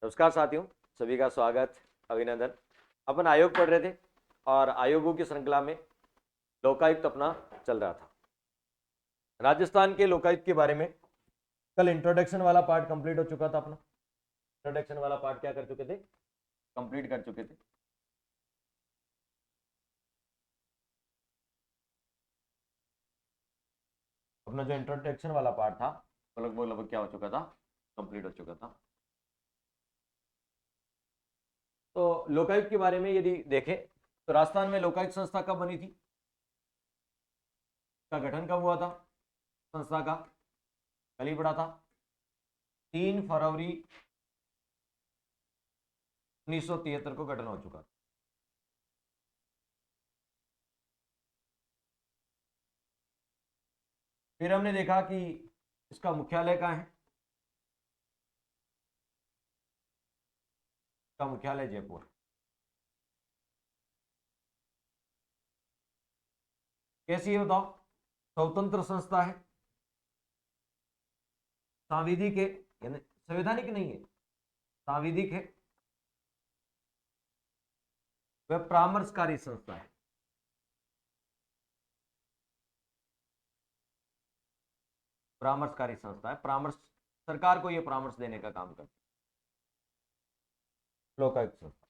नमस्कार साथियों, सभी का स्वागत, अभिनंदन। अपन आयोग पढ़ रहे थे और आयोगों की श्रृंखला में लोकायुक्त अपना चल रहा था। राजस्थान के लोकायुक्त के बारे में कल इंट्रोडक्शन वाला पार्ट कंप्लीट हो चुका था। अपना इंट्रोडक्शन वाला पार्ट क्या कर चुके थे? कंप्लीट कर चुके थे। अपना जो इंट्रोडक्शन वाला पार्ट था लगभग क्या हो चुका था? कंप्लीट हो चुका था। तो लोकायुक्त के बारे में यदि देखें तो राजस्थान में लोकायुक्त संस्था कब बनी थी, का गठन कब हुआ था संस्था का? कल ही पढ़ा था, 3 फरवरी 1973 को गठन हो चुका। फिर हमने देखा कि इसका मुख्यालय कहाँ है? इसका मुख्यालय जयपुर। कैसी है बताओ? स्वतंत्र संस्था है, सांविधिक है, यानी संवैधानिक नहीं है, सांविधिक है, वह परामर्शकारी संस्था है। परामर्शकारी संस्था है, परामर्श, सरकार को यह परामर्श देने का काम करती है लोकायुक्त संस्था।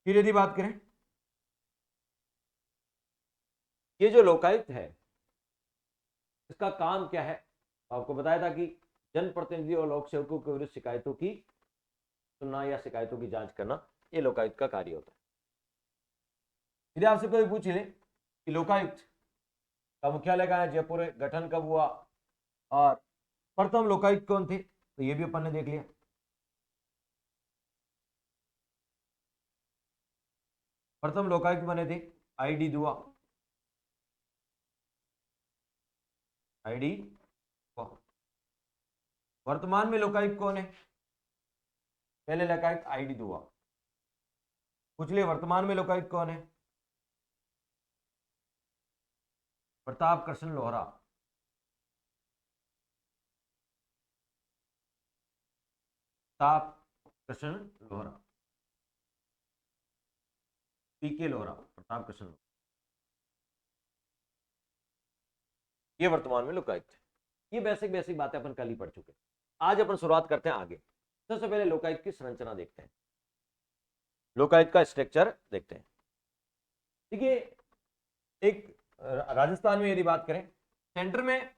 फिर यदि बात करें, ये जो लोकायुक्त है इसका काम क्या है? आपको बताया था कि जनप्रतिनिधि और लोक सेवकों के विरुद्ध शिकायतों की सुनना या शिकायतों की जांच करना, ये लोकायुक्त का कार्य होता है। यदि आपसे कोई पूछ ले कि लोकायुक्त का मुख्यालय कहाँ है? जयपुर है। गठन कब हुआ और प्रथम लोकायुक्त कौन थे, तो ये भी अपन ने देख लिया। प्रथम लोकायुक्त बने थे आईडी दुआ। आईडी वर्तमान में लोकायुक्त कौन है? पहले लोकायुक्त आईडी दुआ। पूछ लिए वर्तमान में लोकायुक्त कौन है? प्रताप कृष्ण लोहरा। प्रताप कृष्ण लोहरा, पीके लोहरा, प्रताप कृष्ण लोहरा, ये वर्तमान में लोकायुक्त है। ये बेसिक बेसिक बातें अपन कल ही पढ़ चुके हैं। आज अपन शुरुआत करते हैं आगे। सबसे पहले लोकायुक्त की संरचना देखते हैं, लोकायुक्त का स्ट्रक्चर देखते हैं। देखिए, एक राजस्थान में यदि बात करें, सेंटर में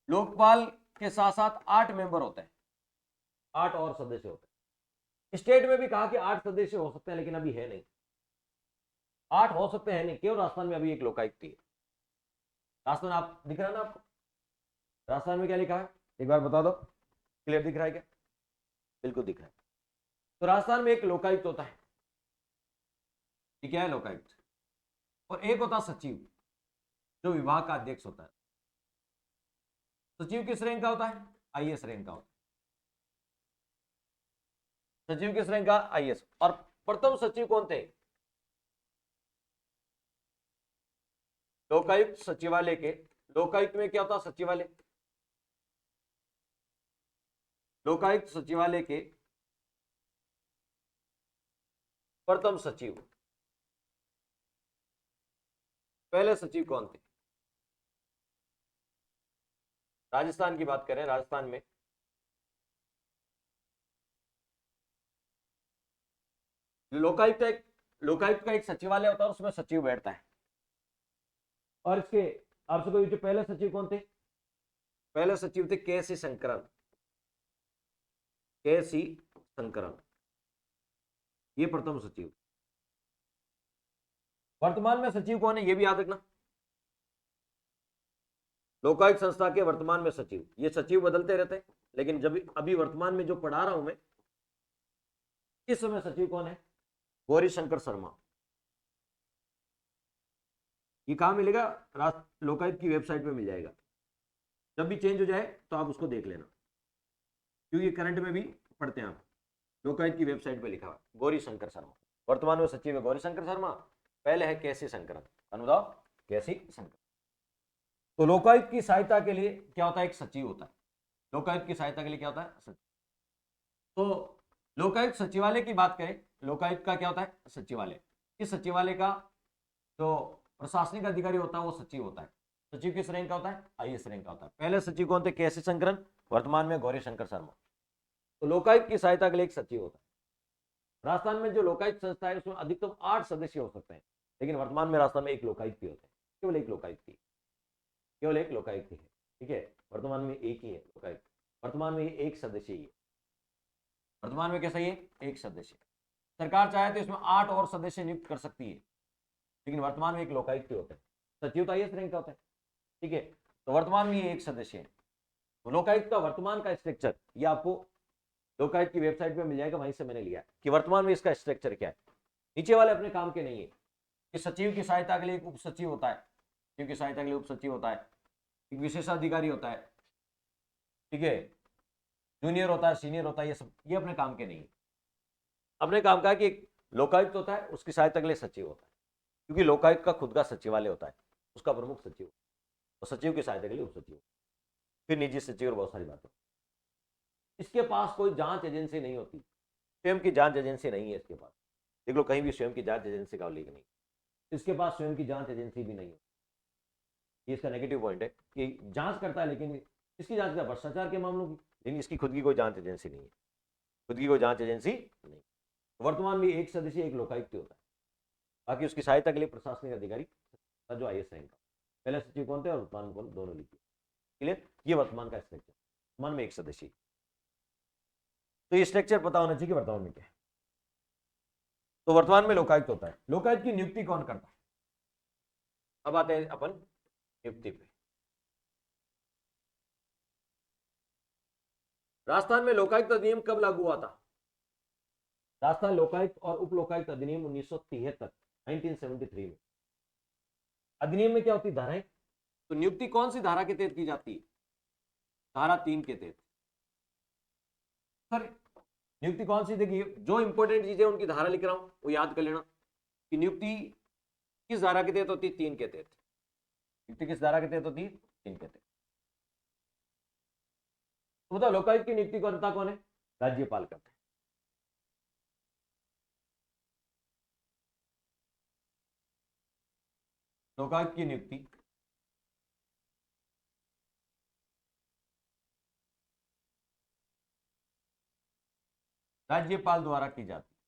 लोकपाल के साथ साथ 8 मेंबर होते हैं, 8 और सदस्य होते हैं। स्टेट में भी कहा कि 8 सदस्य हो सकते हैं, लेकिन अभी है नहीं। 8 हो सकते हैं नहीं, केवल राजस्थान में अभी एक लोकायुक्त है। राजस्थान आप दिख रहा है ना आपको? राजस्थान में क्या लिखा है एक बार बता दो, क्लियर दिख रहा है क्या? बिल्कुल दिख रहा है। तो राजस्थान में एक लोकायुक्त होता है, ये क्या है? लोकायुक्त। और एक होता है सचिव, जो विभाग का अध्यक्ष होता है। सचिव किस रैंक का होता है? आईएएस रैंक का होता है। सचिव किस रैंक का? आईएएस। और प्रथम सचिव कौन थे? लोकायुक्त सचिवालय के, लोकायुक्त में क्या होता है? सचिवालय। लोकायुक्त सचिवालय के प्रथम सचिव, पहले सचिव कौन थे? राजस्थान की बात करें, राजस्थान में लोकायुक्त का एक सचिवालय होता है, उसमें सचिव बैठता है। और इसके आपसे कोई जो पहले सचिव कौन थे? पहले सचिव थे के सी शंकरन। के सी शंकरन, ये प्रथम सचिव। वर्तमान में सचिव कौन है, ये भी याद रखना। लोकायुक्त संस्था के वर्तमान में सचिव, ये सचिव बदलते रहते हैं, लेकिन जब अभी वर्तमान में जो पढ़ा रहा हूं मैं, इस समय सचिव कौन है? गौरी शंकर शर्मा। ये कहां मिलेगा? लोकायुक्त की वेबसाइट पे मिल जाएगा। जब भी चेंज हो जाए तो आप उसको देख लेना, क्योंकि करंट में भी पढ़ते हैं आप। लोकायुक्त की वेबसाइट पे लिखा हुआ गौरी शंकर शर्मा। वर्तमान में सचिव है गौरी शंकर शर्मा, पहले है केसी शंकरन। अनुदाव केसी शंकर। तो लोकायुक्त की सहायता के लिए क्या होता है? एक सचिव होता है। लोकायुक्त की सहायता के लिए क्या होता है? सचिव। तो लोकायुक्त सचिवालय की बात करें, लोकायुक्त का क्या होता है? सचिवालय। इस सचिवालय का जो प्रशासनिक अधिकारी होता है वो सचिव होता है। सचिव किस रैंक का होता है? आईएएस रैंक का होता है। पहले सचिव कौन थे? के.सी. शंकरन, वर्तमान में गौरी शंकर शर्मा। तो लोकायुक्त की सहायता के लिए एक सचिव होता है। राजस्थान में जो लोकायुक्त संस्था है उसमें अधिकतम 8 सदस्य हो सकते हैं, लेकिन वर्तमान में राजस्थान में एक लोकायुक्त ही होते हैं, केवल एक लोकायुक्त ही, केवल एक लोकायुक्त ही है। ठीक है, वर्तमान में एक ही है लोकायुक्त, वर्तमान में एक सदस्य ही है, वर्तमान में कैसा ही है? एक सदस्य। सरकार चाहे तो इसमें 8 और सदस्य नियुक्त कर सकती है, लेकिन वर्तमान में एक लोकायुक्त ही होता है। सचिव तो आईएएस रैंक का होता है। ठीक है, तो वर्तमान में ये एक सदस्य है। तो लोकायुक्त का वर्तमान का स्ट्रक्चर ये आपको लोकायुक्त की वेबसाइट पे मिल जाएगा, वहीं से मैंने लिया कि वर्तमान में इसका स्ट्रक्चर क्या है। नीचे वाले अपने काम के नहीं है कि सचिव की सहायता के लिए एक उप सचिव होता है, सचिव की सहायता के लिए उप सचिव होता है, एक विशेषाधिकारी होता है, ठीक है, जूनियर होता है, सीनियर होता है, ये सब ये अपने काम के नहीं है। अपने काम का है कि एक लोकायुक्त होता है, उसकी सहायता के लिए सचिव होता है, क्योंकि लोकायुक्त का खुद का सचिवालय होता है, उसका प्रमुख सचिव और सचिव की सहायता के लिए उप सचिव, फिर निजी सचिव और बहुत सारी बातें। इसके पास कोई जांच एजेंसी नहीं होती, स्वयं की जांच एजेंसी नहीं है इसके पास। देख लो कहीं भी स्वयं की जांच एजेंसी का उल्लेख नहीं, इसके पास स्वयं की जांच एजेंसी भी नहीं है। ये इसका नेगेटिव पॉइंट है कि जांच करता है, लेकिन इसकी जांच करता है भ्रष्टाचार के मामलों की, लेकिन इसकी खुद की कोई जांच एजेंसी नहीं है, खुद की कोई जांच एजेंसी नहीं। वर्तमान में एक सदस्य एक लोकायुक्त होता है, बाकी उसकी सहायता के लिए प्रशासनिक अधिकारी जो आईएएस रैंक का। पहले सचिव कौन थे और वर्तमान कौन, दोनों लिखिए। क्लियर, ये वर्तमान का स्ट्रक्चर, वर्तमान में एक सदस्य। तो ये स्ट्रक्चर पता होना चाहिए कि वर्तमान में क्या है। तो वर्तमान में लोकायुक्त होता है। लोकायुक्त की नियुक्ति कौन करता है? अब आते हैं अपन नियुक्ति पे। राजस्थान में लोकायुक्त अधिनियम कब लागू हुआ था? राजस्थान लोकायुक्त और उप लोकायुक्त अधिनियम 1973 1973 में। अधिनियम में क्या होती है? धाराएं। तो नियुक्ति कौन सी धारा के तहत की जाती है? धारा 3 के तहत। सर नियुक्ति कौन सी? देखिए जो इंपॉर्टेंट चीजें उनकी धारा लिख रहा हूं वो याद कर लेना कि नियुक्ति किस धारा के तहत होती है? 3 के तहत। नियुक्ति किस धारा के तहत होती है? 3 के तहत। तो बताओ लोकायुक्त की नियुक्ति करता कौन है? राज्यपाल करता है। लोकायुक्त की नियुक्ति राज्यपाल द्वारा की जाती है।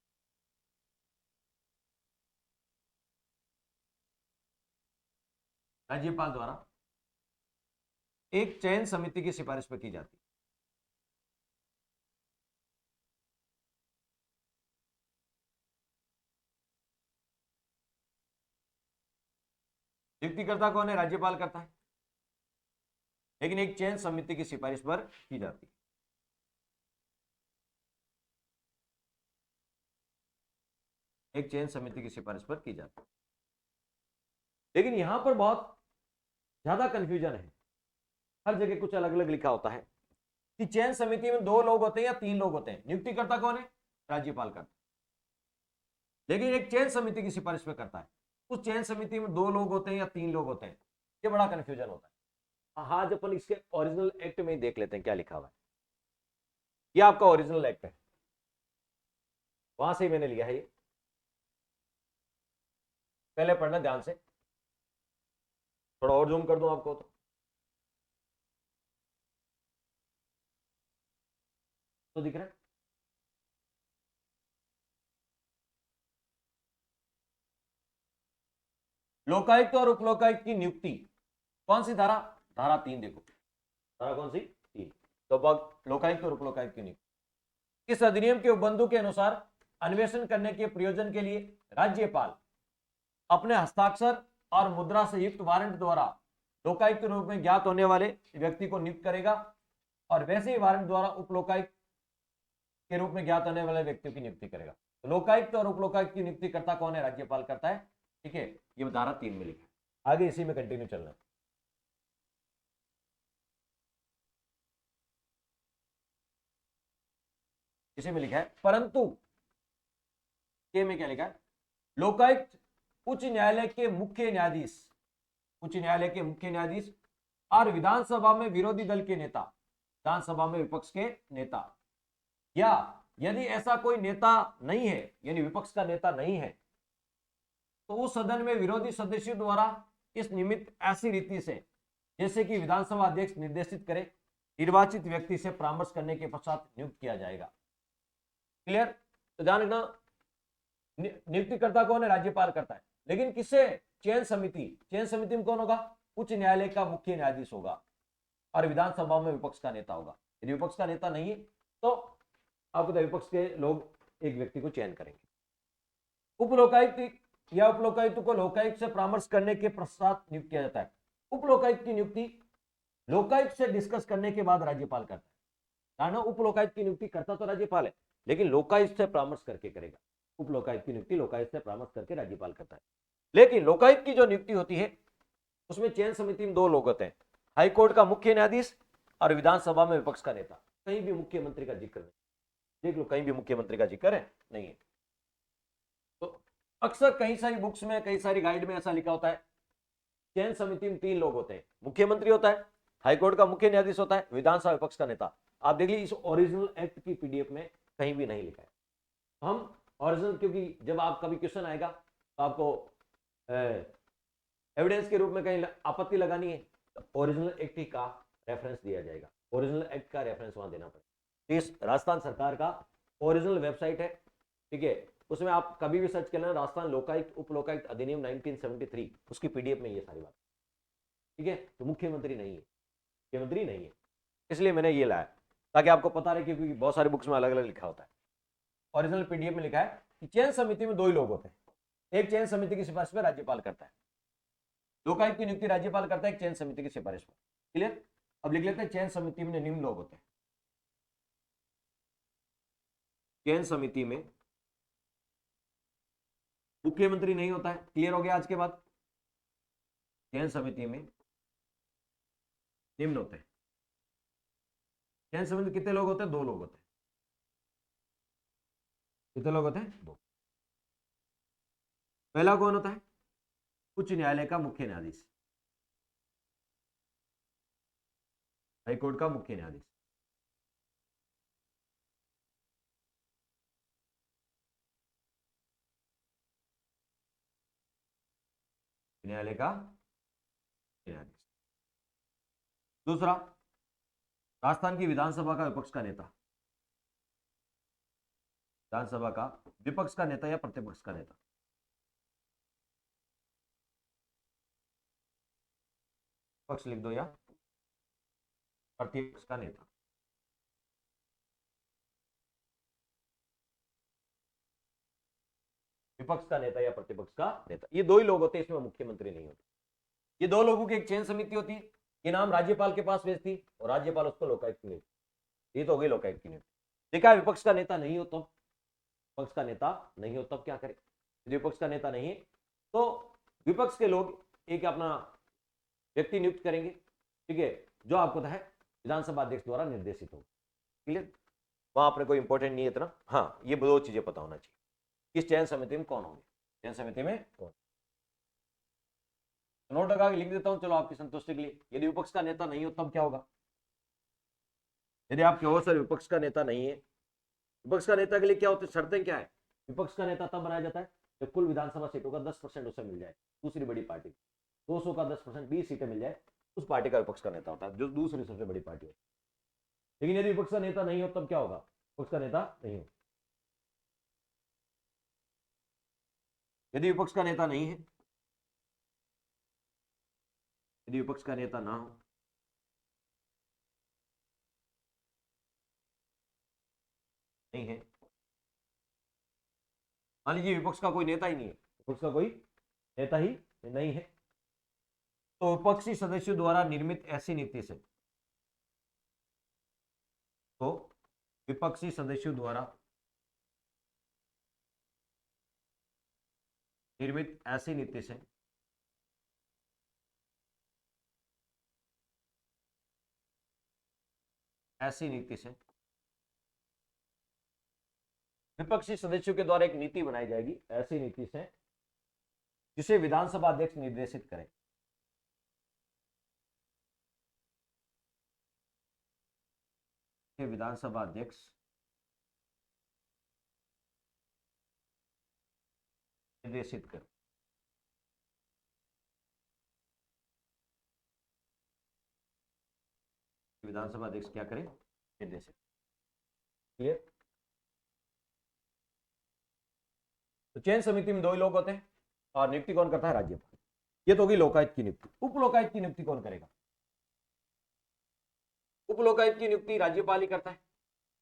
राज्यपाल द्वारा एक चयन समिति की सिफारिश पर की जाती है। नियुक्तिकर्ता कौन है? राज्यपाल करता है, लेकिन एक चयन समिति की सिफारिश पर की जाती है। एक चयन समिति की सिफारिश पर की जाती है। लेकिन यहां पर बहुत ज्यादा कंफ्यूजन है, हर जगह कुछ अलग अलग लिखा होता है कि चयन समिति में 2 लोग होते हैं या 3 लोग होते हैं। नियुक्तिकर्ता कौन है? राज्यपाल करता है, लेकिन एक चयन समिति की सिफारिश पे करता है। उस चयन समिति में 2 लोग होते हैं या 3 लोग होते हैं, ये बड़ा कंफ्यूजन होता है। आज अपन इसके ओरिजिनल एक्ट में ही देख लेते हैं क्या लिखा हुआ है। ये आपका ओरिजिनल एक्ट है, वहां से ही मैंने लिया है ये, पहले पढ़ना ध्यान से। थोड़ा और जूम कर दूं आपको तो दिख रहा है। लोकायुक्त और उपलोकायुक्त की नियुक्ति कौन सी धारा? धारा 3 देखो, धारा कौन सी? 3। तो लोकायुक्त और उपलोकायुक्त की नियुक्ति इस अधिनियम के उपबंधों के अनुसार अन्वेषण करने के प्रयोजन के लिए राज्यपाल अपने हस्ताक्षर और मुद्रा से युक्त वारंट द्वारा लोकायुक्त के रूप में ज्ञात होने वाले व्यक्ति को नियुक्त करेगा, और वैसे ही वारंट द्वारा उपलोकायुक्त के रूप में ज्ञात होने वाले व्यक्तियों की नियुक्ति करेगा। तो लोकायुक्त और उपलोकायुक्त की नियुक्ति करता कौन है? राज्यपाल करता है। ठीक है, ये धारा 3 में लिखा है, आगे इसी में कंटिन्यू चलना है। इसी में लिखा है, परंतु के में क्या लिखा है? लोकायुक्त उच्च न्यायालय के मुख्य न्यायाधीश, उच्च न्यायालय के मुख्य न्यायाधीश और विधानसभा में विरोधी दल के नेता विधानसभा में विपक्ष के नेता, या यदि ऐसा कोई नेता नहीं है, यानी विपक्ष का नेता नहीं है, तो उस सदन में विरोधी सदस्यों द्वारा इस निमित्त ऐसी रीति से, जैसे कि विधानसभा अध्यक्ष निर्देशित करे, निर्वाचित व्यक्ति से परामर्श करने के पश्चात नियुक्त किया जाएगा। क्लियर? तो ध्यान रखना, नियुक्तिकर्ता कौन है? राज्यपाल करता है। लेकिन किससे? चयन समिति। चयन समिति में कौन होगा? उच्च न्यायालय का मुख्य न्यायाधीश होगा और विधानसभा में विपक्ष का नेता होगा। यदि विपक्ष का नेता नहीं है तो आपको विपक्ष के लोग एक व्यक्ति को चयन करेंगे। उप लोकायुक्त या उप लोकायुक्त को लोकायुक्त से परामर्श करने के पश्चात नियुक्त किया जाता है। उप लोकायुक्त की नियुक्ति लोकायुक्त से डिस्कस करने के बाद राज्यपाल करता है। उप लोकायुक्त की नियुक्ति करता तो राज्यपाल है, लेकिन लोकायुक्त से परामर्श करके करेगा। उप लोकायुक्त की नियुक्ति लोकायुक्त से परामर्श करके राज्यपाल करता है। लेकिन लोकायुक्त की जो नियुक्ति होती है उसमें चयन समिति में दो लोग होते हैं, हाईकोर्ट का मुख्य न्यायाधीश और विधानसभा में विपक्ष का नेता। कहीं भी मुख्यमंत्री का जिक्र नहीं, देख लो, कहीं भी मुख्यमंत्री का जिक्र है नहीं है। तो अक्सर कई सारी बुक्स में, कई सारी गाइड में ऐसा लिखा होता है, चयन समिति में 3 लोग होते हैं, मुख्यमंत्री होता है, हाईकोर्ट का मुख्य न्यायाधीश होता है, विधानसभा विपक्ष का नेता। आप देख लीजिए, इस ओरिजिनल एक्ट की पीडीएफ में कहीं भी नहीं लिखा है। हम ओरिजिनल, क्योंकि जब आप कभी क्वेश्चन आएगा तो आपको एविडेंस के रूप में कहीं आपत्ति लगानी है, तो ओरिजिनल एक्ट का रेफरेंस दिया जाएगा, ओरिजिनल एक्ट का रेफरेंस वहां देना पड़ेगा। इस राजस्थान सरकार का ओरिजिनल वेबसाइट है, ठीक है, उसमें आप कभी भी सर्च कर लेना, राजस्थान लोकायुक्त उप लोकायुक्त अधिनियम 1973, उसकी पीडीएफ में ये सारी बात, ठीक है। तो मुख्यमंत्री नहीं है, मुख्यमंत्री नहीं है, इसलिए मैंने ये लाया ताकि आपको पता रहे, क्योंकि बहुत सारे बुक्स में अलग अलग लिखा होता है। ओरिजिनल पीडीएफ में लिखा है कि चयन समिति में 2 ही लोग होते हैं, एक चयन समिति की सिफारिश पर राज्यपाल करता है, लोकायुक्त की नियुक्ति राज्यपाल करता है, एक चयन समिति की सिफारिश पर। क्लियर? अब लिख लेते हैं, चयन समिति में निम्न लोग होते हैं। चयन समिति में मुख्यमंत्री नहीं होता है। क्लियर हो गया आज के बाद? चयन समिति में निम्न होते हैं। चयन समिति कितने लोग होते हैं? 2 लोग होते हैं। कितने लोग होते हैं? 2। पहला कौन होता है? उच्च न्यायालय का मुख्य न्यायाधीश, हाईकोर्ट का मुख्य न्यायाधीश। न्यायालय का न्यायाधीश। दूसरा, राजस्थान की विधानसभा का विपक्ष का नेता, विधानसभा का विपक्ष का नेता या प्रतिपक्ष का नेता। पक्ष लिख दो या प्रतिपक्ष का नेता। विपक्ष का नेता या प्रतिपक्ष का नेता, ये 2 ही लोग होते हैं, इसमें मुख्यमंत्री नहीं होते। ये 2 लोगों की एक चयन समिति होती है, ये नाम राज्यपाल के पास भेजती और राज्यपाल उसको लोकायुक्त की नियुक्ति। ये तो हो गई लोकायुक्त की नियुक्ति। देखा, विपक्ष का नेता नहीं हो तो, विपक्ष का नेता नहीं हो तब क्या करें? विपक्ष का नेता नहीं है तो विपक्ष के लोग एक अपना व्यक्ति नियुक्त करेंगे, ठीक है, जो आपको है विधानसभा अध्यक्ष द्वारा निर्देशित हो। क्लियर? वहां अपने कोई इंपॉर्टेंट नहीं है इतना। हाँ, ये 2 चीजें पता होना चाहिए, किस चयन समिति में कौन होंगे, चयन समिति में कौन। नोट लगा के लिख देता हूं, चलो आपकी संतुष्टि के लिए। यदि विपक्ष का नेता नहीं हो तब क्या होगा? यदि आप कहो सर विपक्ष का नेता नहीं है, विपक्ष का नेता के लिए क्या होती है, शर्तें क्या है? विपक्ष का नेता तब बनाया जाता है जब कुल विधानसभा सीटों का 10% उसे मिल जाए, दूसरी बड़ी पार्टी 200 का 10%, 20 सीटें मिल जाए, उस पार्टी का विपक्ष का नेता होता है, जो दूसरी सबसे बड़ी पार्टी होती है। लेकिन यदि विपक्ष का नेता नहीं हो तब क्या होगा? विपक्ष का नेता नहीं हो, यदि विपक्ष का नेता नहीं है, यदि विपक्ष का नेता ना हो, नहीं है, मान लीजिए विपक्ष का कोई नेता ही नहीं है, विपक्ष का कोई नेता ही नहीं है, तो विपक्षी सदस्यों द्वारा निर्मित ऐसी नीति से, तो विपक्षी सदस्यों द्वारा निर्मित ऐसी नीति से विपक्षी सदस्यों के द्वारा एक नीति बनाई जाएगी, ऐसी नीति से जिसे विधानसभा अध्यक्ष निर्देशित करें। के विधानसभा अध्यक्ष निर्देशित करें। विधानसभा अध्यक्ष क्या करें? निर्देशित। क्लियर? तो चयन समिति में 2 ही लोग होते हैं और नियुक्ति कौन करता है? राज्यपाल। ये तो होगी लोकायुक्त की नियुक्ति। उप लोकायुक्त की नियुक्ति कौन करेगा? उप लोकायुक्त की नियुक्ति राज्यपाल ही करता है।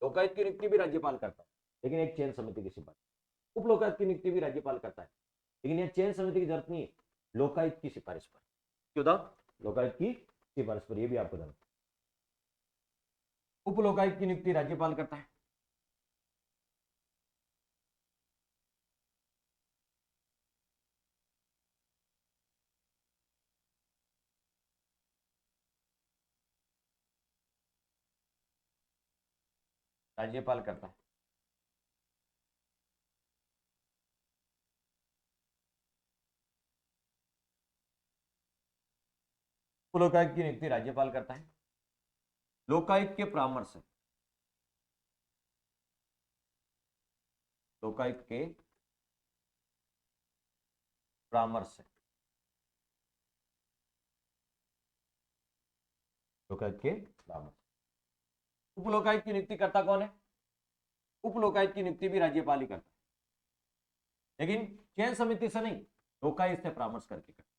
लोकायुक्त की नियुक्ति भी राज्यपाल करता है, लेकिन एक चयन समिति की सिफारिश। उप लोकायुक्त की नियुक्ति भी राज्यपाल करता है, लेकिन यह चयन समिति की जरूरत नहीं है, लोकायुक्त की सिफारिश पर। क्यों था? लोकायुक्त की सिफारिश पर। यह भी आपको जानना। उप लोकायुक्त की नियुक्ति राज्यपाल करता है। राज्यपाल करता है। उप लोकायुक्त की नियुक्ति राज्यपाल करता है। लोकायुक्त के परामर्श से, लोकायुक्त के परामर्श से, लोकायुक्त के परामर्श। उप लोकायुक्त की नियुक्ति करता कौन है? उप लोकायुक्त की नियुक्ति भी राज्यपाल ही करता है, लेकिन चयन समिति से नहीं, लोकायुक्त से परामर्श करके करता।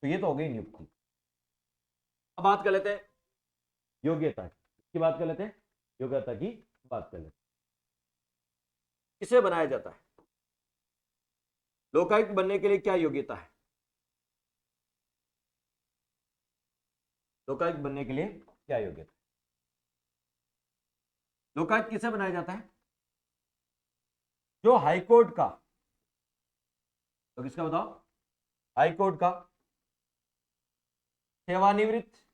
तो ये तो हो गई नियुक्ति। अब बात कर लेते हैं योग्यता की। बात कर लेते हैं योग्यता की बात कर लेते हैं। किसे बनाया जाता है? लोकायुक्त बनने के लिए क्या योग्यता है? लोकायुक्त बनने के लिए क्या योग्यता? लोकायुक्त किसे बनाया जाता है? जो हाईकोर्ट का, तो किसका बताओ? हाईकोर्ट का सेवानिवृत्त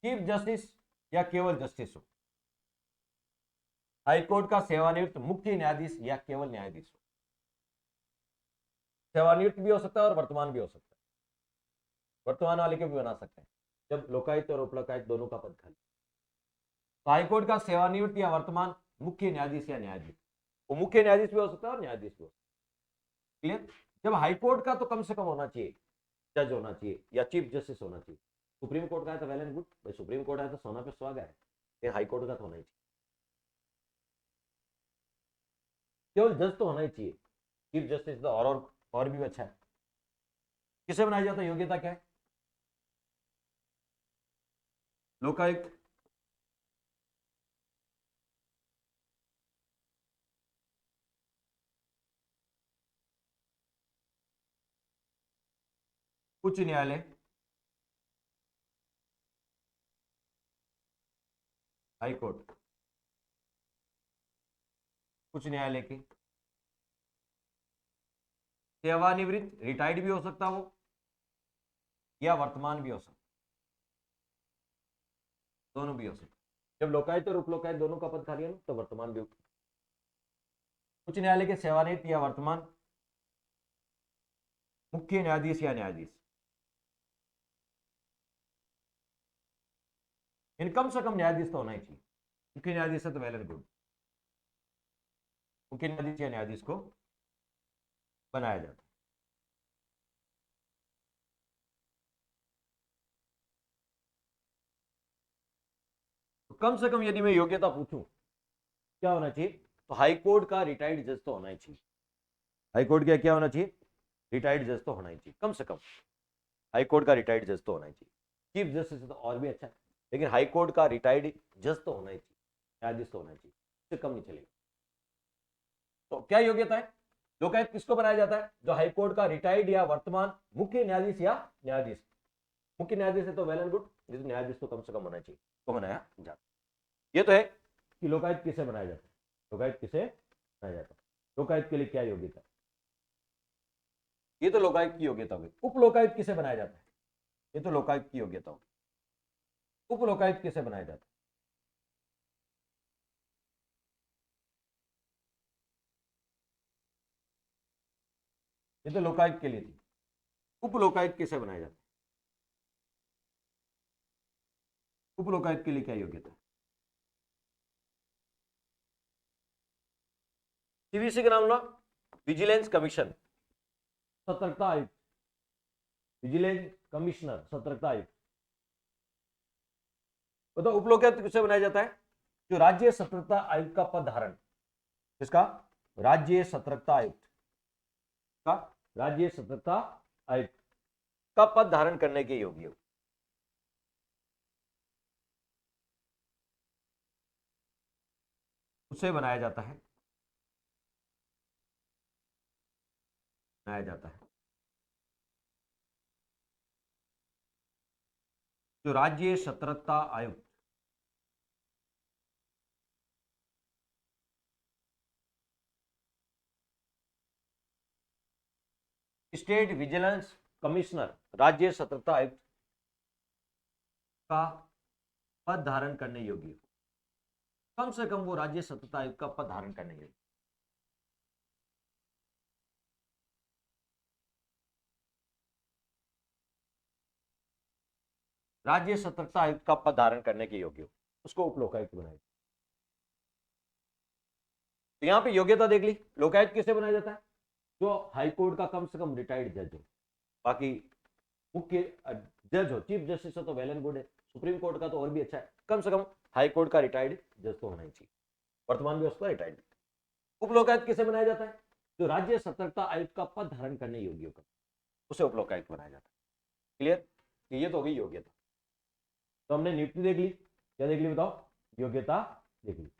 चीफ जस्टिस या केवल जस्टिस हो। हाईकोर्ट का सेवानिवृत्त मुख्य न्यायाधीश या केवल न्यायाधीश हो। सेवानिवृत्त भी हो सकता है और वर्तमान भी हो सकता है। वर्तमान वाले को भी बना सकते हैं जब लोकायुक्त और उप लोकायुक्त दोनों का पद खाली। तो हाईकोर्ट का सेवानिवृत्त या वर्तमान मुख्य न्यायाधीश या न्यायाधीश, वो मुख्य न्यायाधीश भी हो सकता है और न्यायाधीश भी हो सकता है। क्लियर? जब हाईकोर्ट का तो कम से कम होना चाहिए, जज होना चाहिए या चीफ जस्टिस होना चाहिए। सुप्रीम कोर्ट का है तो वेल एंड गुड, भाई सुप्रीम कोर्ट है तो सोना पे सुहागा है, लेकिन हाईकोर्ट का तो होना ही चाहिए। केवल जज तो होना ही चाहिए, चीफ जस्टिस तो और भी अच्छा है। किसे बनाया जाता है? योग्यता क्या है? लोकायुक्त उच्च न्यायालय, हाईकोर्ट, उच्च न्यायालय की सेवानिवृत्त, रिटायर्ड भी हो सकता वो या वर्तमान भी हो सकता, दोनों भी हो सकता। जब लोकायुक्त और उप लोकायुक्त दोनों का पद खाली है ना, तो वर्तमान भी। उच्च न्यायालय के सेवानिवृत्त या वर्तमान मुख्य न्यायाधीश या न्यायाधीश, इन कम से कम न्यायाधीश तो होना ही चाहिए। मुख्य न्यायाधीश है तो वेल एंड गुड, मुख्य न्यायाधीश या न्यायाधीश को बनाया जाता है। तो कम से कम यदि मैं योग्यता पूछूं क्या होना चाहिए, तो हाईकोर्ट का रिटायर्ड जज तो होना ही चाहिए। हाईकोर्ट का क्या होना चाहिए? रिटायर्ड जज तो होना ही चाहिए, कम से कम हाईकोर्ट का रिटायर्ड जज तो होना ही चाहिए। चीफ जस्टिस तो और भी अच्छा है, लेकिन हाईकोर्ट का रिटायर्ड जज तो होना ही चाहिए, न्यायाधीश तो होना ही चाहिए, इससे कम नहीं चलेगा। तो क्या योग्यता है? लोकायुक्त किसको बनाया जाता है? जो हाईकोर्ट का रिटायर्ड या वर्तमान मुख्य न्यायाधीश या न्यायाधीश। मुख्य न्यायाधीश है तो वेल एंड गुड, लेकिन न्यायाधीश तो कम से कम होना चाहिए, तो बनाया जाता। ये तो है कि लोकायुक्त किसे बनाया जाता है। लोकायुक्त किसे बनाया जाता है? लोकायुक्त के लिए क्या योग्यता है? ये तो लोकायुक्त की योग्यता होगी। उप लोकायुक्त किसे बनाया जाता है? ये तो लोकायुक्त की योग्यता होगी। उप लोकायुक्त किसे बनाया जाता है? ये तो लोकायुक्त के लिए थी। उप लोकायुक्त किसे बनाया जाता है? उपलोकायुक्त के लिए क्या योग्यता है? सीवीसी का नाम लो, विजिलेंस कमीशन, सतर्कता आयुक्त, विजिलेंस कमिश्नर, सतर्कता आयुक्त। बताओ उपलोकायुक्त किससे बनाया जाता है? जो राज्य सतर्कता आयुक्त का पद धारण, किसका? राज्य सतर्कता आयुक्त का, राज्य सतर्कता आयुक्त का पद धारण करने के योग्य हो, उसे बनाया जाता है, बनाया जाता है जो राज्य सतर्कता आयुक्त, स्टेट विजिलेंस कमिश्नर, राज्य सतर्कता आयुक्त का पद धारण करने योग्य हो। कम से कम वो राज्य सतर्कता आयुक्त का पद धारण करने योग्य। राज्य सतर्कता आयुक्त का पद धारण करने के योग्य हो, उसको उपलोकायुक्त बनाया। तो यहां पे योग्यता देख ली। लोकायुक्त किसे बनाया जाता है? जो हाईकोर्ट का कम से कम रिटायर्ड जज हो। बाकी मुख्य जज हो, चीफ जस्टिस हो तो वेल एंड गुड है, सुप्रीम कोर्ट का तो और भी अच्छा है, कम से कम हाई कोर्ट का रिटायर्ड जज तो होना ही चाहिए, वर्तमान भी उसका रिटायर्ड। उपलोकायुक्त किसे बनाया जाता है? जो राज्य सतर्कता आयुक्त का पद धारण करने योग्य होगा, उसे उपलोकायुक्त बनाया जाता है। क्लियर? ये तो होगी योग्यता। तो हमने नियुक्ति देख ली, क्या देख ली बताओ? योग्यता देख ली।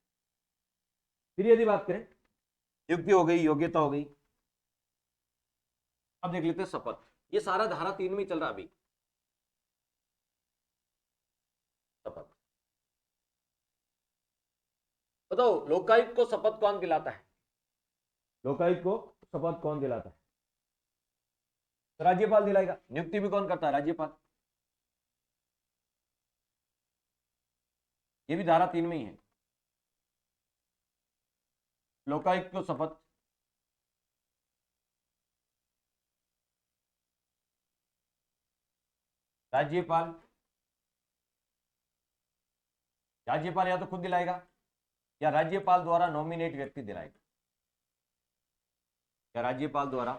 फिर यदि बात करें, नियुक्ति हो गई, योग्यता हो गई, अब देख लेते हैं शपथ। ये सारा धारा 3 में चल रहा अभी, शपथ। बताओ लोकायुक्त को शपथ कौन दिलाता है? लोकायुक्त को शपथ कौन दिलाता है? राज्यपाल दिलाएगा। नियुक्ति भी कौन करता है? राज्यपाल। ये भी धारा 3 में ही है। लोकायुक्त को शपथ राज्यपाल, राज्यपाल या तो खुद दिलाएगा या राज्यपाल द्वारा नॉमिनेट व्यक्ति दिलाएगा, या राज्यपाल द्वारा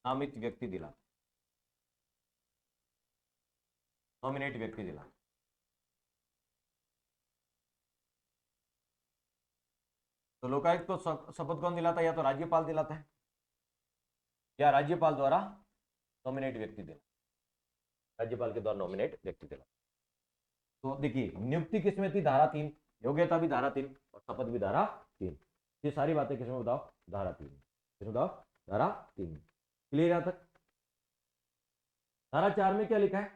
नामित व्यक्ति दिला, नॉमिनेट व्यक्ति दिला। तो लोकायुक्त को शपथ कौन दिलाता है? या तो राज्यपाल दिलाता है या राज्यपाल द्वारा नॉमिनेट व्यक्ति दिला, राज्यपाल के द्वारा नॉमिनेट व्यक्ति दिला। तो देखिए नियुक्ति किसमें थी? धारा 3, योग्यता भी धारा 3 और शपथ भी धारा 3। ये सारी बातें किसमें बताओ? धारा 3। किसमें बताओ? धारा 3। क्लियर यहां तक? धारा 4 में क्या लिखा है?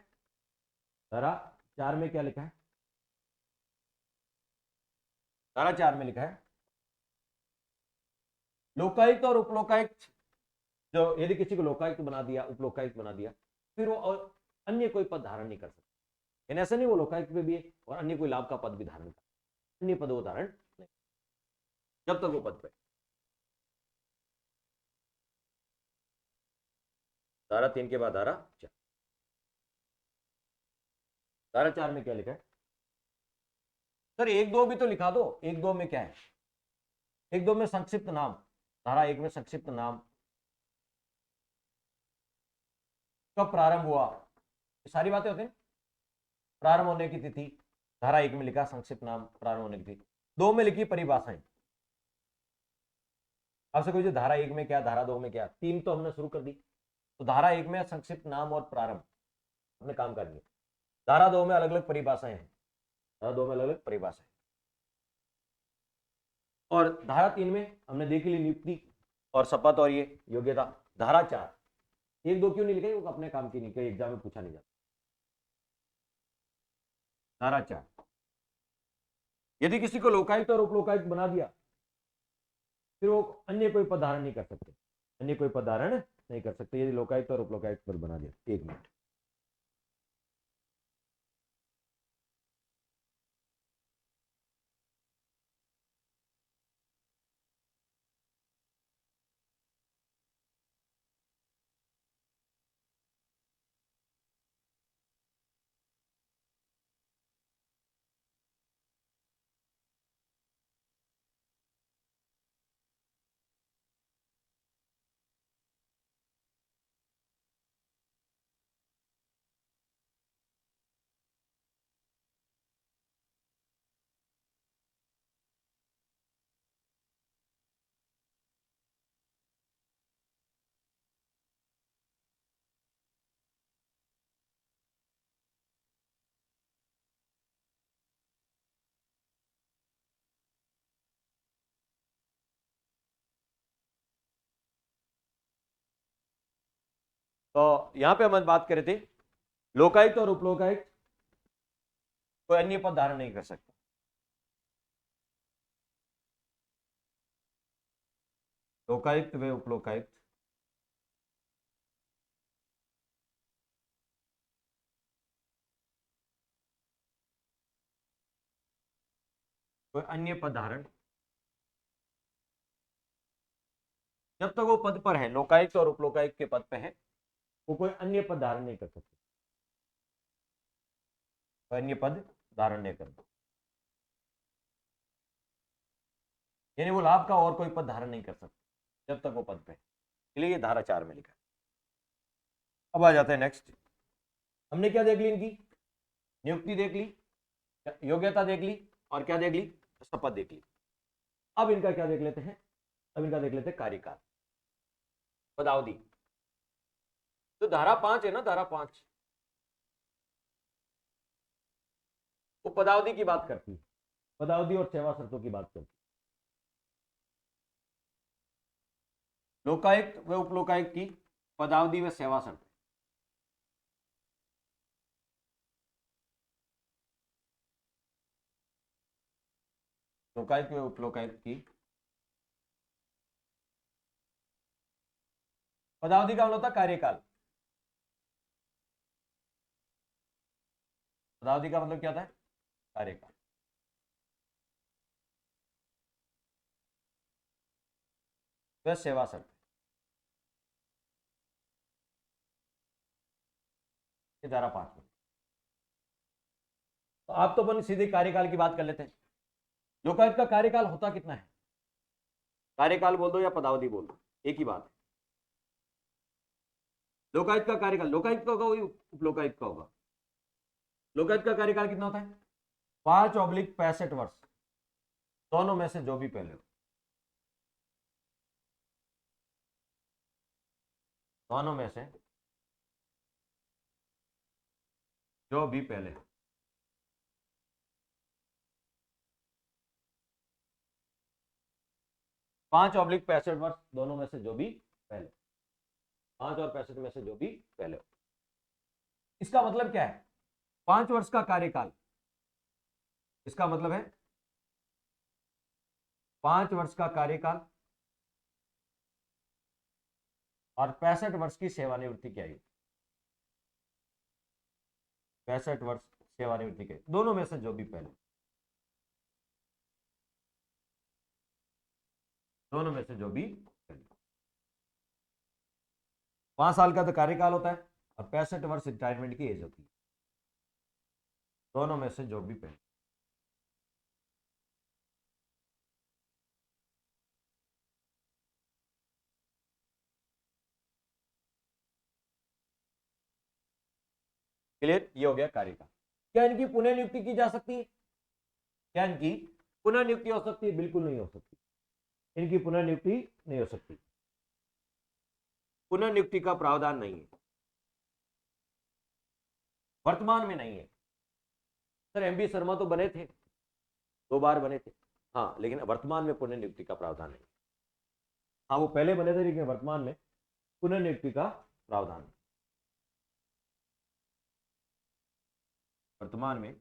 धारा 4 में क्या लिखा है? धारा 4 में लिखा है लोकायुक्त और उपलोकायुक्त, जो यदि किसी को लोकायुक्त बना दिया, उपलोकायुक्त बना दिया, फिर वो और अन्य कोई पद धारण नहीं कर सकता। ऐसा नहीं वो लोकायुक्त पे भी है और अन्य कोई लाभ का पद भी धारण कर, अन्य पद वो धारण नहीं, जब तक वो पद पे। धारा 3 के बाद धारा 4। धारा 4 में क्या लिखा है? सर 1-2 भी तो लिखा दो। 1-2 में क्या है? 1-2 में संक्षिप्त नाम, धारा 1 में संक्षिप्त नाम, कब प्रारंभ हुआ, ये सारी बातें होती हैं। प्रारंभ होने की तिथि, धारा 1 में लिखा संक्षिप्त नाम, प्रारंभ होने की तिथि। 2 में लिखी परिभाषाएं। आपसे कोई धारा 1 में क्या, धारा 2 में क्या, 3 तो हमने शुरू कर दी। तो धारा 1 में संक्षिप्त नाम और प्रारंभ हमने काम कर लिया। धारा 2 में अलग अलग परिभाषाएं हैं, धारा 2 में अलग अलग परिभाषाएं। और धारा 3 में हमने देख ली नियुक्ति और शपथ और ये योग्यता। धारा 4 1-2 क्यों नहीं लिखे? वो अपने काम की नहीं, कई एग्जाम में पूछा नहीं जाता। धारा 4 यदि किसी को लोकायुक्त और उपलोकायुक्त बना दिया, फिर वो अन्य कोई पद धारण नहीं कर सकते, अन्य कोई पद धारण नहीं कर सकते यदि लोकायुक्त और उपलोकायुक्त पर बना दिया। 1 मिनट। तो यहां पे हम बात कर रहे थे लोकायुक्त और उपलोकायुक्त कोई अन्य पद धारण नहीं कर सकता। लोकायुक्त व उपलोकायुक्त कोई अन्य पद धारण, जब तक वो पद पर है, लोकायुक्त और उपलोकायुक्त के पद पे है, वो कोई अन्य पद धारण नहीं कर सकते, कोई अन्य पद धारण नहीं करता, यानी वो लाभ का और कोई पद धारण नहीं कर सकता जब तक वो पद पे है। इसलिए ये धारा 4 में लिखा है। अब आ जाते हैं नेक्स्ट। हमने क्या देख ली, इनकी नियुक्ति देख ली, योग्यता देख ली, और क्या देख ली, शपथ देख ली। अब इनका क्या देख लेते हैं, अब इनका देख लेते हैं कार्यकाल, पदावधि। तो धारा 5 है ना, धारा 5 वो पदावधि की बात करती है, पदावधि और सेवा शर्तों की बात करती है। लोकायुक्त व उपलोकायुक्त की पदावधि व सेवा शर्त। लोकायुक्त व उपलोकायुक्त की पदावधि का मतलब होता है कार्यकाल। पदावधि का मतलब क्या था, कार्यकाल। वह सेवा शर्त, ये धारा 5 में। तो आप तो अपन सीधे कार्यकाल की बात कर लेते हैं। लोकायुक्त का कार्यकाल होता कितना है, कार्यकाल बोल दो या पदावधि बोल दो, एक ही बात है। लोकायुक्त का कार्यकाल, लोकायुक्त का होगा वही उपलोकायुक्त का होगा। लोकायुक्त का कार्यकाल कितना होता है, 5/65 वर्ष, दोनों में से जो भी पहले हो, दोनों में से जो भी पहले हो। 5/65 वर्ष, दोनों में से जो भी पहले, 5 और 65 में से जो भी पहले हो। इसका मतलब क्या है, 5 वर्ष का कार्यकाल, इसका मतलब है 5 वर्ष का कार्यकाल और 65 वर्ष की सेवानिवृत्ति की आयु, 65 वर्ष सेवानिवृत्ति के, दोनों में से जो भी पहले, दोनों में से जो भी पहले। 5 साल का तो कार्यकाल होता है और 65 वर्ष रिटायरमेंट की एज होती है, दोनों में से जो भी पहले। क्लियर, ये हो गया कार्यकाल। क्या इनकी पुनः नियुक्ति की जा सकती है, क्या इनकी पुनः नियुक्ति हो सकती है, बिल्कुल नहीं हो सकती, इनकी पुनः नियुक्ति नहीं हो सकती, पुनः नियुक्ति का प्रावधान नहीं है, वर्तमान में नहीं है। सर एमबी शर्मा तो बने थे, 2 बार बने थे, हाँ, लेकिन वर्तमान में पुनः नियुक्ति का प्रावधान नहीं। हाँ वो पहले बने थे, लेकिन वर्तमान में पुनः नियुक्ति का प्रावधान नहीं। वर्तमान में